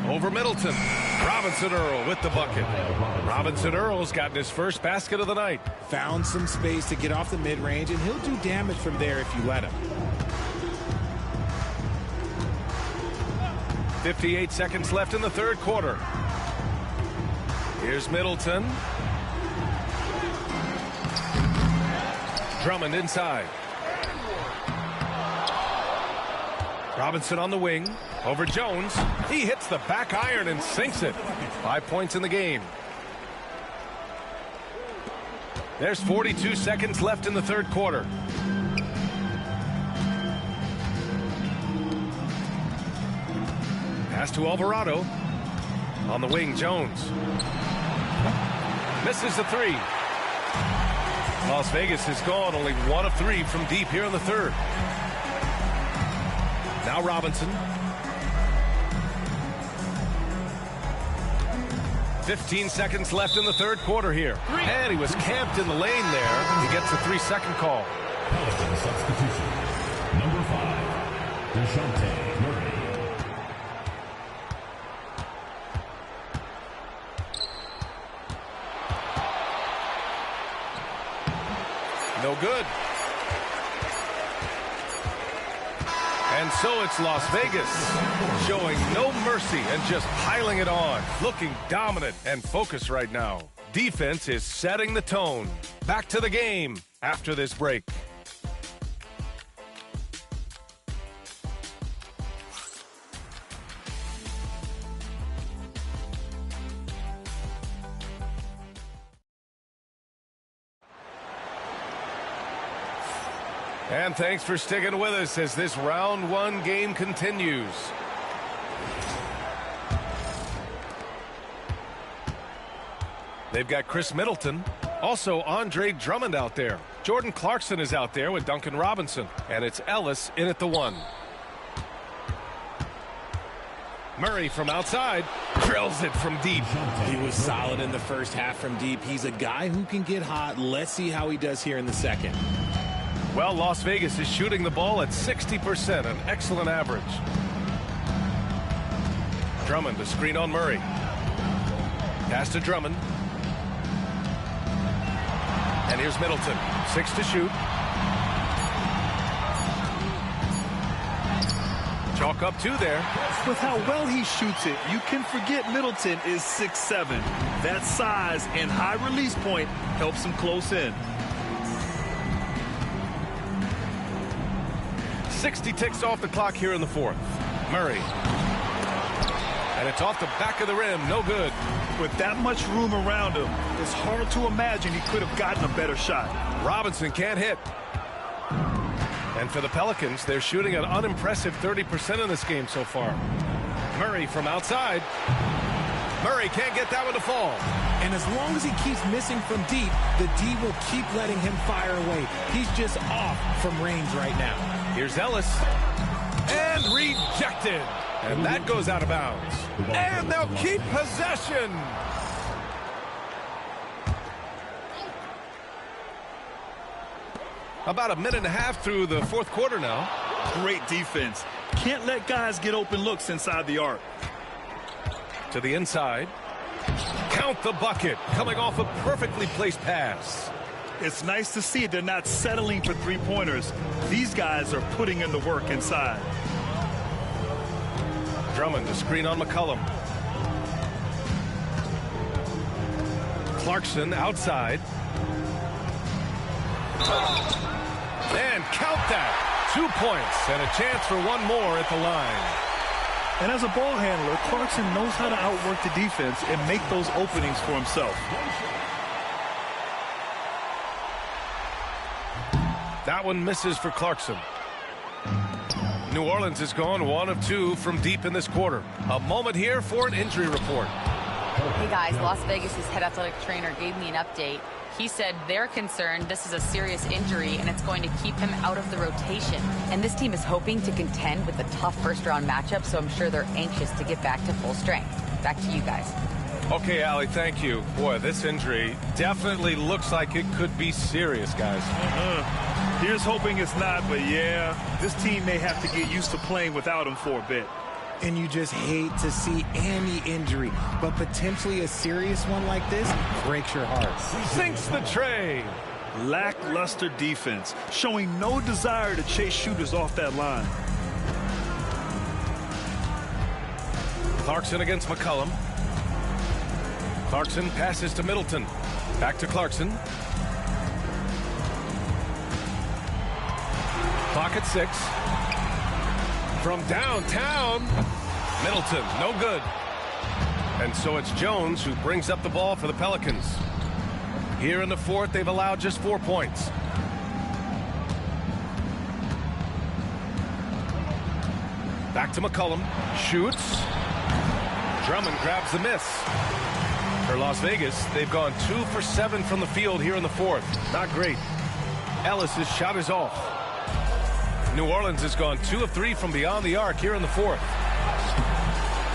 Over Middleton. Robinson Earl with the bucket. Robinson Earl's gotten his first basket of the night. Found some space to get off the mid-range, and he'll do damage from there if you let him. 58 seconds left in the third quarter. Here's Middleton. Drummond inside. Robinson on the wing. Over Jones. He hits the back iron and sinks it. 5 points in the game. There's 42 seconds left in the third quarter. Pass to Alvarado. On the wing, Jones. Misses the 3. Las Vegas has gone only 1 of 3 from deep here in the third. Now Robinson. 15 seconds left in the third quarter here. And he was camped in the lane there. He gets a 3-second call. Pelican substitution. Number 5, DeJounte Murray. No good. And so it's Las Vegas showing no mercy and just piling it on. Looking dominant and focused right now. Defense is setting the tone. Back to the game after this break. And thanks for sticking with us as this round 1 game continues. They've got Chris Middleton, also Andre Drummond out there. Jordan Clarkson is out there with Duncan Robinson, and it's Ellis in at the 1. Murray from outside drills it from deep. He was solid in the first half from deep. He's a guy who can get hot. Let's see how he does here in the second. Well, Las Vegas is shooting the ball at 60%, an excellent average. Drummond, the screen on Murray. Pass to Drummond. And here's Middleton, 6 to shoot. Chalk up 2 there. With how well he shoots it, you can forget Middleton is 6'7". That size and high release point helps him close in. 60 ticks off the clock here in the fourth. Murray. And it's off the back of the rim. No good. With that much room around him, it's hard to imagine he could have gotten a better shot. Robinson can't hit. And for the Pelicans, they're shooting an unimpressive 30% in this game so far. Murray from outside. Murray can't get that one to fall. And as long as he keeps missing from deep, the D will keep letting him fire away. He's just off from range right now. Here's Ellis. And rejected. rejected. And that goes out of bounds. And they'll keep possession. About a minute and a half through the fourth quarter now. Great defense. Can't let guys get open looks inside the arc. To the inside. Count the bucket. Coming off a perfectly placed pass. It's nice to see they're not settling for three-pointers. These guys are putting in the work inside. Drummond to screen on McCollum. Clarkson outside. And count that. 2 points and a chance for one more at the line. And as a ball handler, Clarkson knows how to outwork the defense and make those openings for himself. That one misses for Clarkson. New Orleans has gone 1 of 2 from deep in this quarter. A moment here for an injury report. Hey guys, Las Vegas' head athletic trainer gave me an update. He said they're concerned this is a serious injury and it's going to keep him out of the rotation. And this team is hoping to contend with a tough first-round matchup, so I'm sure they're anxious to get back to full strength. Back to you guys. Okay, Allie, thank you. Boy, this injury definitely looks like it could be serious, guys. Here's hoping it's not, but yeah, this team may have to get used to playing without him for a bit. And you just hate to see any injury, but potentially a serious one like this breaks your heart. Sinks the tray. Lackluster defense, showing no desire to chase shooters off that line. Clarkson against McCollum. Clarkson passes to Middleton. Back to Clarkson. Clock at 6. From downtown, Middleton, no good. And so it's Jones who brings up the ball for the Pelicans. Here in the fourth, they've allowed just 4 points. Back to McCollum, shoots. Drummond grabs the miss. For Las Vegas, they've gone 2 for 7 from the field here in the fourth. Not great. Ellis's shot is off. New Orleans has gone 2 of 3 from beyond the arc here in the fourth.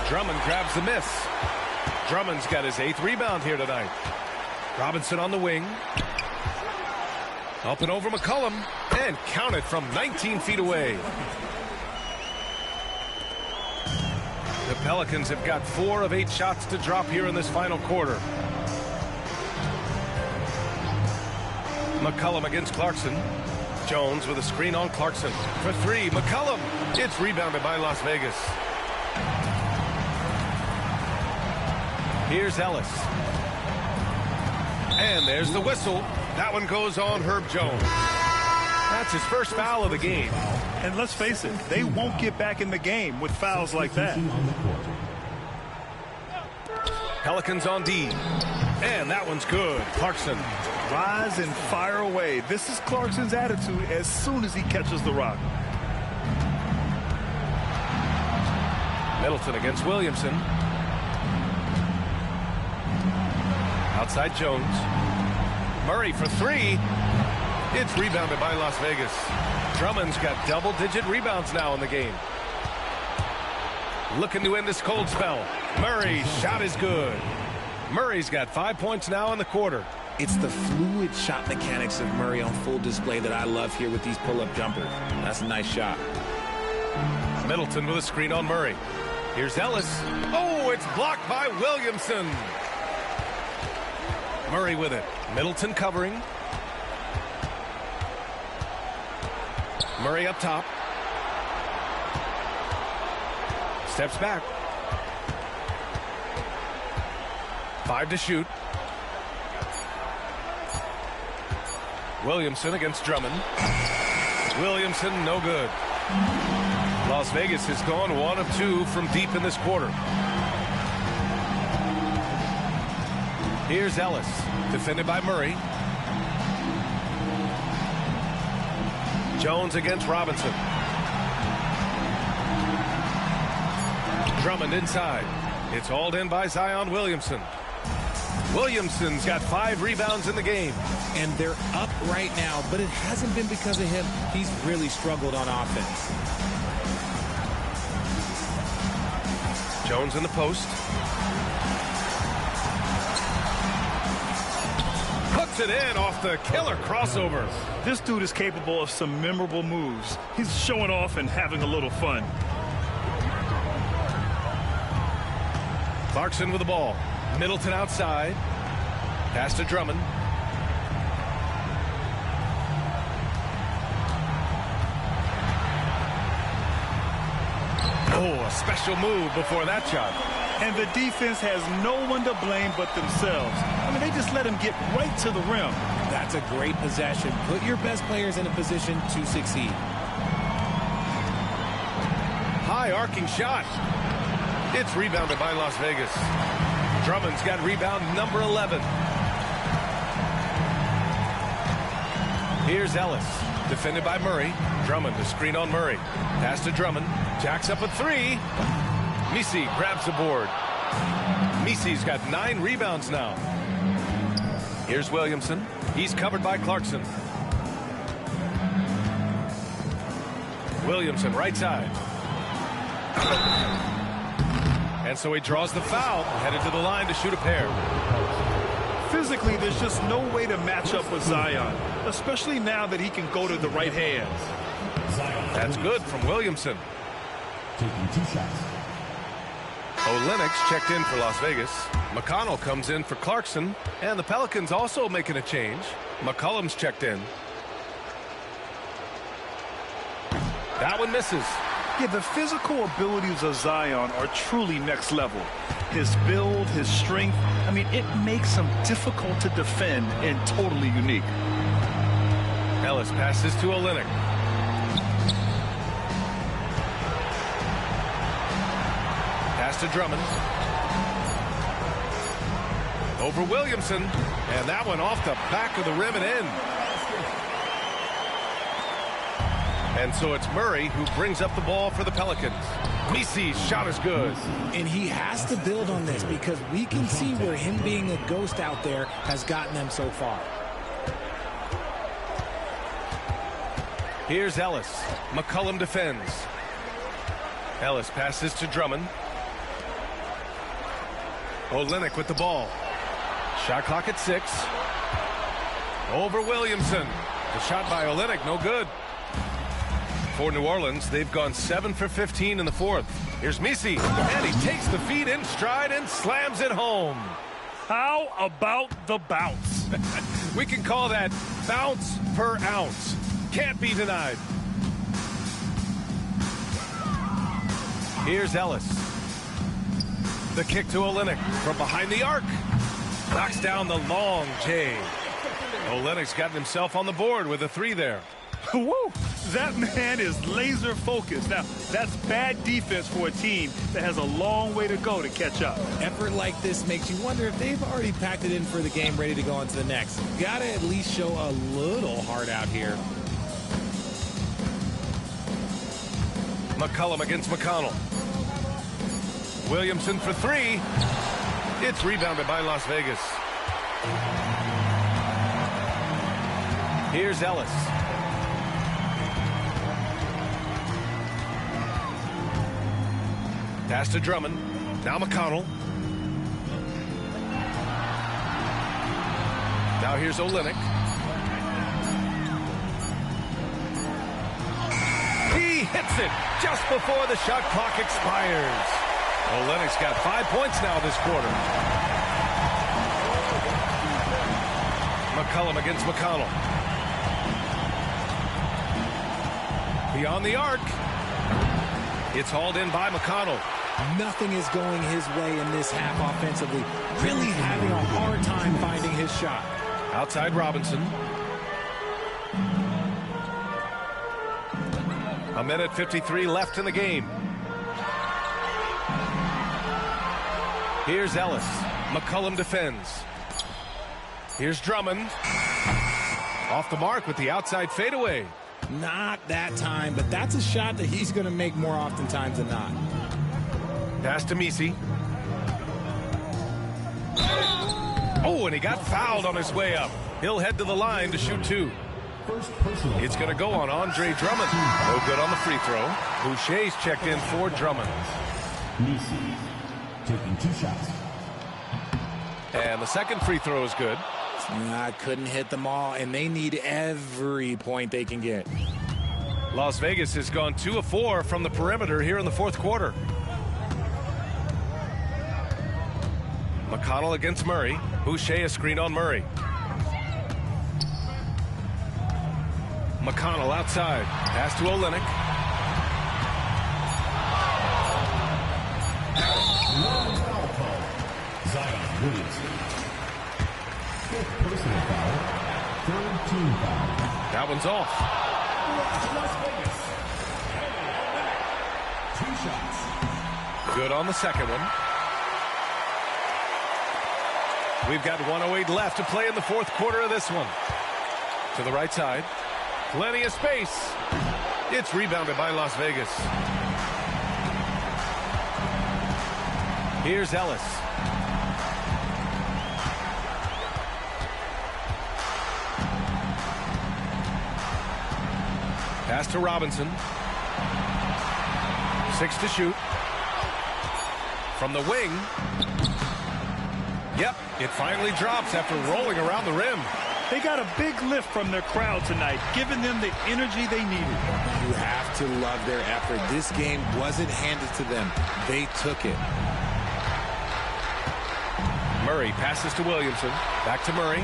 Drummond grabs the miss. Drummond's got his 8th rebound here tonight. Robinson on the wing. Up and over McCollum. And count it from 19 feet away. The Pelicans have got 4 of 8 shots to drop here in this final quarter. McCollum against Clarkson. Jones with a screen on Clarkson. For 3, McCollum. It's rebounded by Las Vegas. Here's Ellis. And there's the whistle. That one goes on Herb Jones. That's his first foul of the game. And let's face it, they won't get back in the game with fouls like that. Pelicans on D. And that one's good. Clarkson. Rise and fire away. This is Clarkson's attitude as soon as he catches the rock. Middleton against Williamson. Outside Jones. Murray for 3. It's rebounded by Las Vegas. Drummond's got double-digit rebounds now in the game. Looking to end this cold spell. Murray's shot is good. Murray's got 5 points now in the quarter. It's the fluid shot mechanics of Murray on full display that I love here with these pull-up jumpers. That's a nice shot. Middleton with a screen on Murray. Here's Ellis. Oh, it's blocked by Williamson. Murray with it. Middleton covering. Murray up top. Steps back. 5 to shoot. Williamson against Drummond. Williamson, no good. Las Vegas has gone 1 of 2 from deep in this quarter. Here's Ellis, defended by Murray. Jones against Robinson. Drummond inside. It's hauled in by Zion Williamson. Williamson's got 5 rebounds in the game. And they're up right now, but it hasn't been because of him. He's really struggled on offense. Jones in the post. Hooks it in off the killer crossover. This dude is capable of some memorable moves. He's showing off and having a little fun. Clarkson with the ball. Middleton outside. Pass to Drummond. Oh, a special move before that shot. And the defense has no one to blame but themselves. I mean, they just let him get right to the rim. That's a great possession. Put your best players in a position to succeed. High arcing shot. It's rebounded by Las Vegas. Drummond's got rebound number 11. Here's Ellis. Defended by Murray. Drummond to screen on Murray. Pass to Drummond. Jacks up a three. Misi grabs the board. Misi's got 9 rebounds now. Here's Williamson. He's covered by Clarkson. Williamson right side. And so he draws the foul. Headed to the line to shoot a pair. Physically, there's just no way to match up with Zion, especially now that he can go to the right hands. That's good from Williamson. Taking 2 shots. Olenek's checked in for Las Vegas. McConnell comes in for Clarkson. And the Pelicans also making a change. McCollum's checked in. That one misses. Yeah, the physical abilities of Zion are truly next level. His build, his strength, I mean, it makes him difficult to defend and totally unique. Ellis passes to Olenek. Pass to Drummond. Over Williamson. And that one off the back of the rim and in. And so it's Murray who brings up the ball for the Pelicans. Misi's shot is good. And he has to build on this because we can see where him being a ghost out there has gotten them so far. Here's Ellis. McCollum defends. Ellis passes to Drummond. Olenek with the ball. Shot clock at 6. Over Williamson. The shot by Olenek, no good. For New Orleans, they've gone 7 for 15 in the 4th. Here's Misi, and he takes the feet in stride and slams it home. How about the bounce? We can call that bounce per ounce. Can't be denied. Here's Ellis. The kick to Olenek from behind the arc. Knocks down the long J. Olenek's gotten himself on the board with a 3 there. Woo! That man is laser focused. Now, that's bad defense for a team that has a long way to go to catch up. Effort like this makes you wonder if they've already packed it in for the game, ready to go on to the next. Gotta at least show a little heart out here. McCollum against McConnell. Williamson for 3. It's rebounded by Las Vegas. Here's Ellis. Pass to Drummond. Now McConnell. Now here's Olenek. He hits it just before the shot clock expires. Olenek's got 5 points now this quarter. McCollum against McConnell. Beyond the arc. It's hauled in by McConnell. Nothing is going his way in this half offensively. Really having a hard time finding his shot. Outside Robinson. A minute 53 left in the game. Here's Ellis. McCollum defends. Here's Drummond. Off the mark with the outside fadeaway. Not that time, but that's a shot that he's going to make more oftentimes than not. Pass to Misi. Oh, and he got fouled on his way up. He'll head to the line to shoot 2. It's going to go on Andre Drummond. No good on the free throw. Boucher's checked in for Drummond. Nisi taking 2 shots. And the second free throw is good. I couldn't hit them all, and they need every point they can get. Las Vegas has gone 2 of 4 from the perimeter here in the fourth quarter. McConnell against Murray. Boucher a screen on Murray. McConnell outside. Pass to Olynyk. Zion Williamson. 5th personal foul. 3rd team foul. That one's off. Las Vegas. 2 shots. Good on the second one. We've got 1:08 left to play in the fourth quarter of this one. To the right side. Plenty of space. It's rebounded by Las Vegas. Here's Ellis. Pass to Robinson. 6 to shoot. From the wing. Yep, it finally drops after rolling around the rim. They got a big lift from their crowd tonight, giving them the energy they needed. You have to love their effort. This game wasn't handed to them. They took it. Murray passes to Williamson. Back to Murray.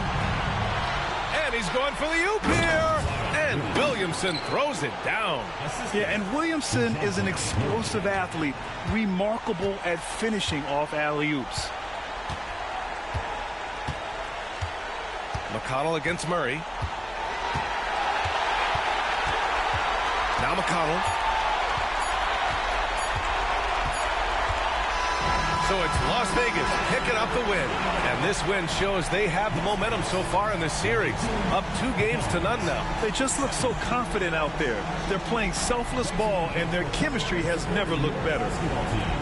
And he's going for the oop here. And Williamson throws it down. Yeah, and Williamson is an explosive athlete, remarkable at finishing off alley-oops. McConnell against Murray. Now McConnell. So it's Las Vegas picking up the win. And this win shows they have the momentum so far in this series. Up 2 games to none now. They just look so confident out there. They're playing selfless ball, and their chemistry has never looked better.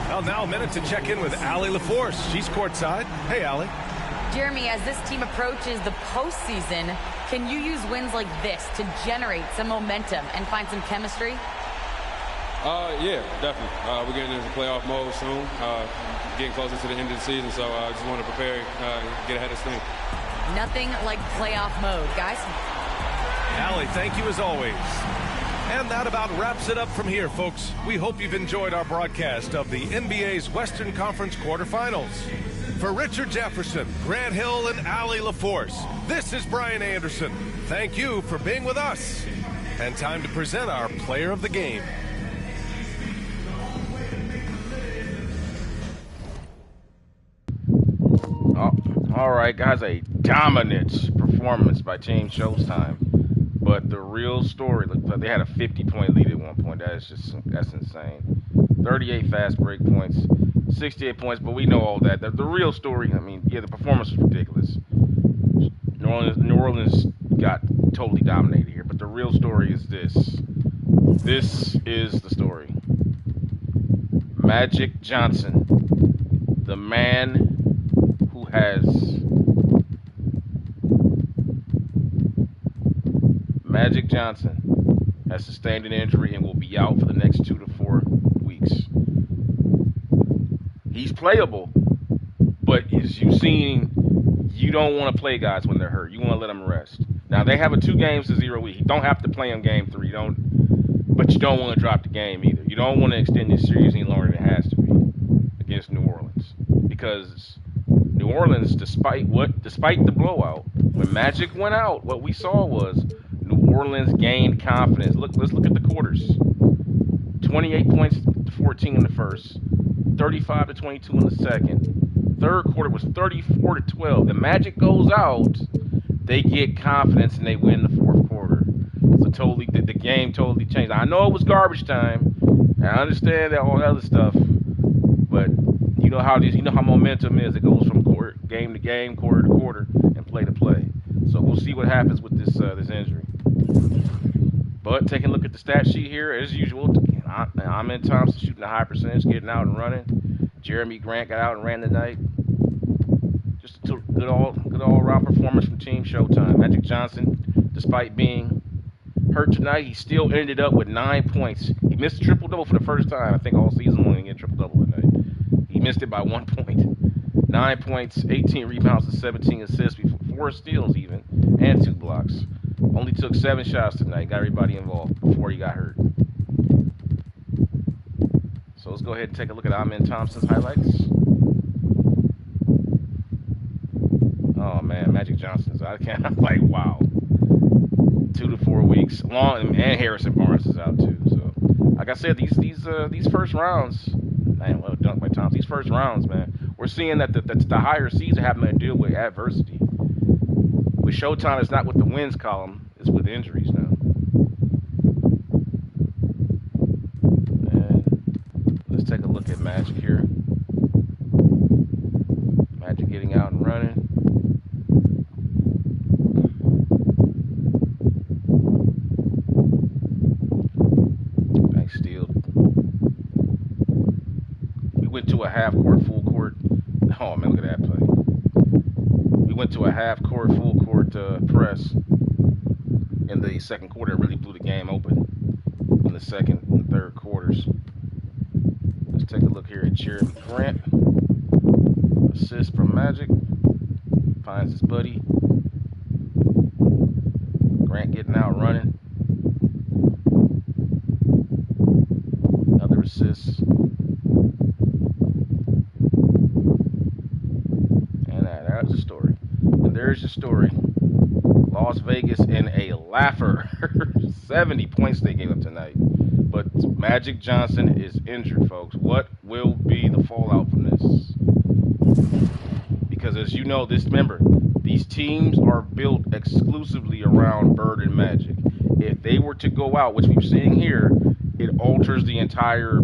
Well, now a minute to check in with Allie LaForce. She's courtside. Hey, Allie. Jeremy, as this team approaches the postseason, can you use wins like this to generate some momentum and find some chemistry? Yeah, definitely. We're getting into playoff mode soon, getting closer to the end of the season, so I just want to prepare, get ahead of this thing. Nothing like playoff mode, guys. Allie, thank you as always. And that about wraps it up from here, folks. We hope you've enjoyed our broadcast of the NBA's Western Conference quarterfinals. For Richard Jefferson, Grant Hill, and Allie LaForce, this is Brian Anderson. Thank you for being with us. And time to present our player of the game. All right, guys, a dominant performance by Team Showtime. But the real story, look, they had a 50-point lead at one point. That's insane. 38 fast break points, 68 points, but we know all that. The real story, I mean, yeah, the performance was ridiculous. New Orleans got totally dominated here, but the real story is this. This is the story. Magic Johnson, the man who has Magic Johnson has sustained an injury and will be out for the next 2 to 4 weeks. He's playable, but as you've seen, you don't want to play guys when they're hurt. You want to let them rest. Now, they have a 2 games to 0 week. You don't have to play in game 3. But you don't want to drop the game either. You don't want to extend this series any longer than it has to be against New Orleans. Because New Orleans, despite the blowout, when Magic went out, what we saw was New Orleans gained confidence. Let's look at the quarters. 28 points to 14 in the first, 35 to 22 in the second. Third quarter was 34 to 12. The Magic goes out, they get confidence and they win the fourth quarter. So the game totally changed. I know it was garbage time. And I understand that all that other stuff, but you know how momentum is. It goes from game to game, quarter to quarter, and play to play. So we'll see what happens with this injury. But taking a look at the stat sheet here, as usual, Amen Thompson shooting a high percentage, getting out and running. Jeremy Grant got out and ran tonight. Just a good all-around performance from Team Showtime. Magic Johnson, despite being hurt tonight, he still ended up with 9 points. He missed triple-double for the first time, I think, all season long, get triple-double tonight. He missed it by 1 point. 9 points, 18 rebounds, and 17 assists, 4 steals even, and 2 blocks. Only took 7 shots tonight. Got everybody involved before he got hurt. So let's go ahead and take a look at Amen Thompson's highlights. Oh, man, Magic Johnson's out. I'm like, wow. 2 to 4 weeks. And Harrison Barnes is out, too. So, like I said, these first rounds, man, well done by Thompson. These first rounds, man, we're seeing that the higher seeds are having to deal with adversity. With Showtime, it's not with the wins column. It's with injuries now. And let's take a look at Magic here. Magic getting out and running. Went to a half court, full court. Oh man, look at that play. We went to a half court, full court press in the second quarter. It really blew the game open in the second and third quarters. Let's take a look here at Jeremy Grant. Assist from Magic. Finds his buddy. Grant getting out running. Another assist. The story. And there's your story. Las Vegas in a laugher. 70 points they gave up tonight. But Magic Johnson is injured, folks. What will be the fallout from this? Because as you know, remember, these teams are built exclusively around Bird and Magic. If they were to go out, which we're seeing here, it alters the entire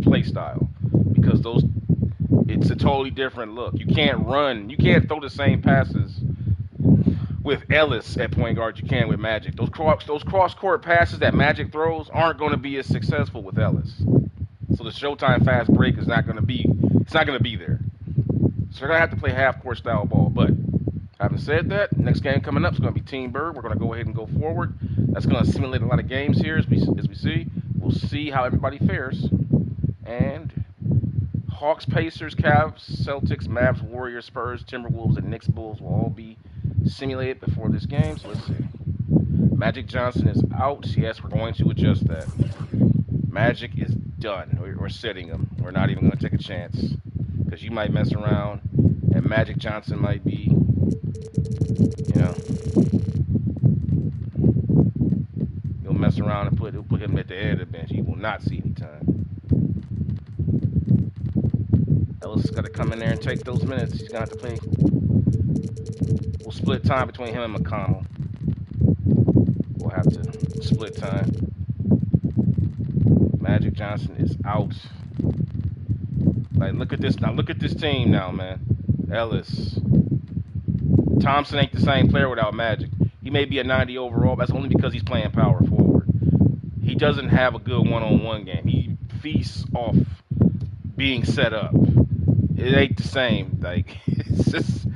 play style. Because it's a totally different look. You can't run. You can't throw the same passes with Ellis at point guard you can with Magic. Those cross-court passes that Magic throws aren't going to be as successful with Ellis. So the Showtime fast break is not going to be. It's not going to be there. So they're going to have to play half-court style ball. But having said that, next game coming up is going to be Team Bird. We're going to go ahead and go forward. That's going to simulate a lot of games here as we see. We'll see how everybody fares. And Hawks, Pacers, Cavs, Celtics, Mavs, Warriors, Spurs, Timberwolves, and Knicks, Bulls will all be simulated before this game. So let's see. Magic Johnson is out. Yes, we're going to adjust that. Magic is done. We're sitting him. We're not even going to take a chance. Because you might mess around, and Magic Johnson might be, you'll mess around and put him at the end of the bench. He will not see any time. Ellis has got to come in there and take those minutes. He's going to have to play. We'll split time between him and McConnell. We'll have to split time. Magic Johnson is out. Like, look at this now. Look at this team now, man. Ellis. Thompson ain't the same player without Magic. He may be a 90 overall, but that's only because he's playing power forward. He doesn't have a good one-on-one game. He feasts off being set up. It ain't the same. Like, it's just,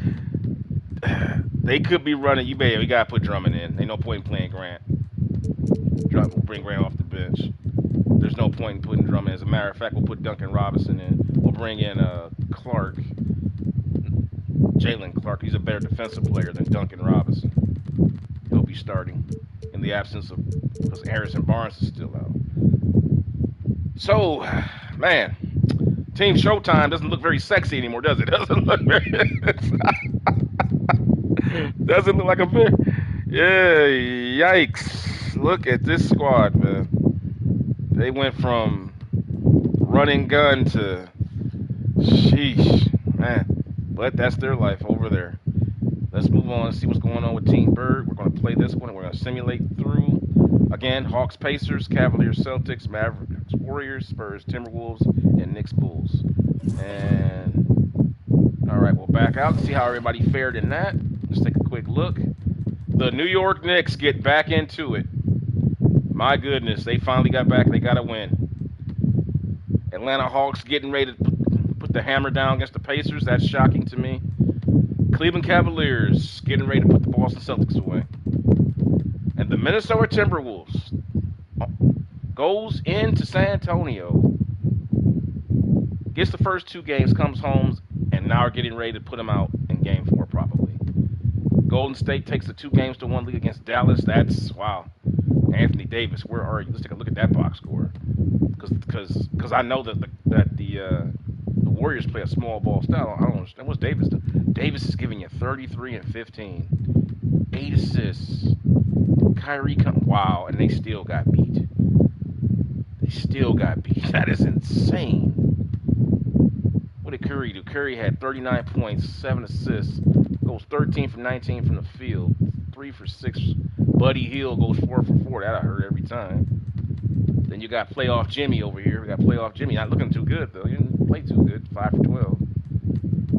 they could be running. We got to put Drummond in. Ain't no point in playing Grant. We'll bring Grant off the bench. There's no point in putting Drummond in. As a matter of fact, we'll put Duncan Robinson in. We'll bring in Clark. Jalen Clark. He's a better defensive player than Duncan Robinson. He'll be starting in the absence of, because Harrison Barnes is still out. So, man, Team Showtime doesn't look very sexy anymore, does it? Doesn't look very. Doesn't look like a very. Yeah, yikes! Look at this squad, man. They went from running gun to sheesh, man. But that's their life over there. Let's move on and see what's going on with Team Bird. We're going to play this one, and we're going to simulate through. Again, Hawks, Pacers, Cavaliers, Celtics, Mavericks, Warriors, Spurs, Timberwolves, and Knicks, Bulls. And, all right, we'll back out and see how everybody fared in that. Let's take a quick look. The New York Knicks get back into it. My goodness, they finally got back. They got a win. Atlanta Hawks getting ready to put the hammer down against the Pacers. That's shocking to me. Cleveland Cavaliers getting ready to put the Boston Celtics away. And the Minnesota Timberwolves goes into San Antonio, gets the first 2 games, comes home, and now are getting ready to put him out in game 4 probably. Golden State takes the 2-1 lead against Dallas. That's, wow. Anthony Davis, where are you? Let's take a look at that box score. Because I know that the Warriors play a small ball style. I don't understand. What's Davis doing? Davis is giving you 33 and 15. 8 assists. Kyrie wow, and they still got beat. That is insane. What did Curry do? Curry had 39 points, 7 assists, goes 13 for 19 from the field, 3 for 6. Buddy Hield goes 4 for 4. That I heard every time. Then you got playoff Jimmy over here. We got playoff Jimmy. Not looking too good, though. He didn't play too good. 5 for 12.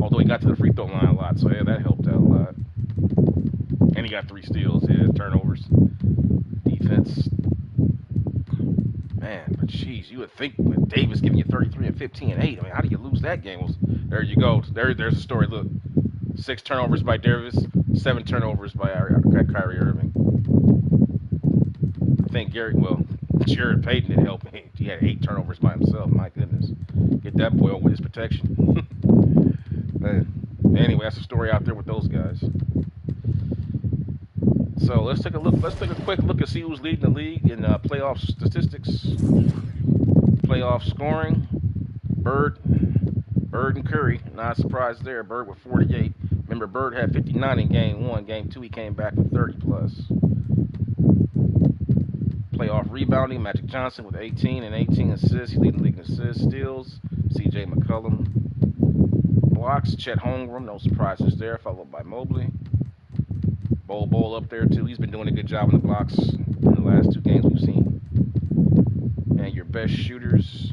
Although he got to the free throw line a lot, so yeah, that helped out a lot. And he got 3 steals, turnovers. Defense. Man, but jeez, you would think with Davis giving you 33 and 15 and 8. I mean, how do you lose that game? Well, there you go. There's the story. Look, 6 turnovers by Davis, 7 turnovers by Kyrie Irving. I think Jared Payton did help. He had 8 turnovers by himself. My goodness, get that boy with his protection. Anyway, that's the story out there with those guys. So let's take a look. Let's take a quick look and see who's leading the league in playoff statistics, playoff scoring. Bird and Curry. Not surprised there. Bird with 48. Remember, Bird had 59 in game 1. Game 2, he came back with 30 plus. Playoff rebounding. Magic Johnson with 18 and 18 assists. He leading the league in assists, steals. C.J. McCollum. Blocks. Chet Holmgren. No surprises there. Followed by Mobley. Bol up there too. He's been doing a good job in the blocks in the last 2 games we've seen. And your best shooters,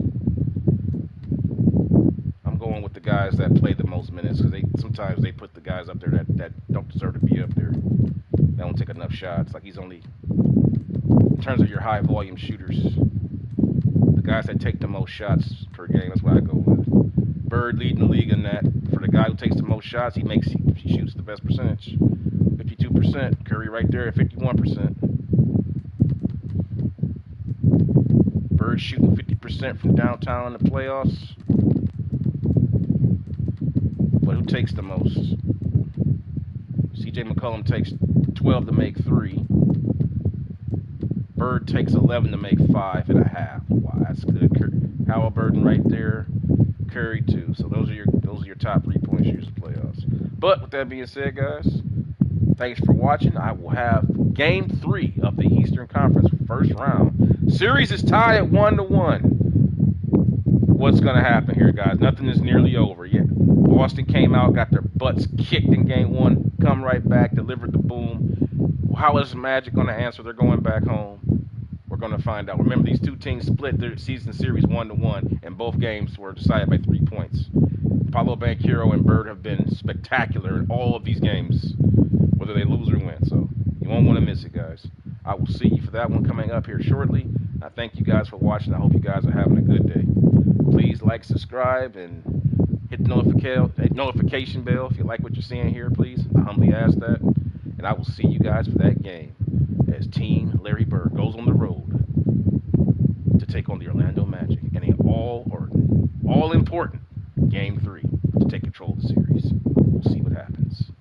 I'm going with the guys that play the most minutes because sometimes they put the guys up there that don't deserve to be up there. They don't take enough shots. Like he's only, in terms of your high volume shooters, the guys that take the most shots per game. That's what I go with. Bird leading the league in that. For the guy who takes the most shots, he shoots the best percentage. 52%. Curry right there at 51%. Bird shooting 50% from downtown in the playoffs. But who takes the most? C.J. McCollum takes 12 to make 3. Bird takes 11 to make 5.5. Wow, that's good. Halliburton right there. Curry too. So those are your top 3-point shooters of the playoffs. But with that being said, guys, thanks for watching. I will have Game 3 of the Eastern Conference first round. Series is tied at 1-1. What's going to happen here, guys? Nothing is nearly over yet. Boston came out, got their butts kicked in Game 1, come right back, delivered the boom. How is Magic going to answer? They're going back home. We're going to find out. Remember, these 2 teams split their season series 1-1, and both games were decided by 3 points. Paolo Banchero and Bird have been spectacular in all of these games, whether they lose or win. So you won't want to miss it, guys. I will see you for that one coming up here shortly. I thank you guys for watching. I hope you guys are having a good day. Please like, subscribe, and hit the notification bell if you like what you're seeing here, please. I humbly ask that. And I will see you guys for that game as Team Larry Bird goes on the road to take on the Orlando Magic in an all-important Game 3 to take control of the series. We'll see what happens.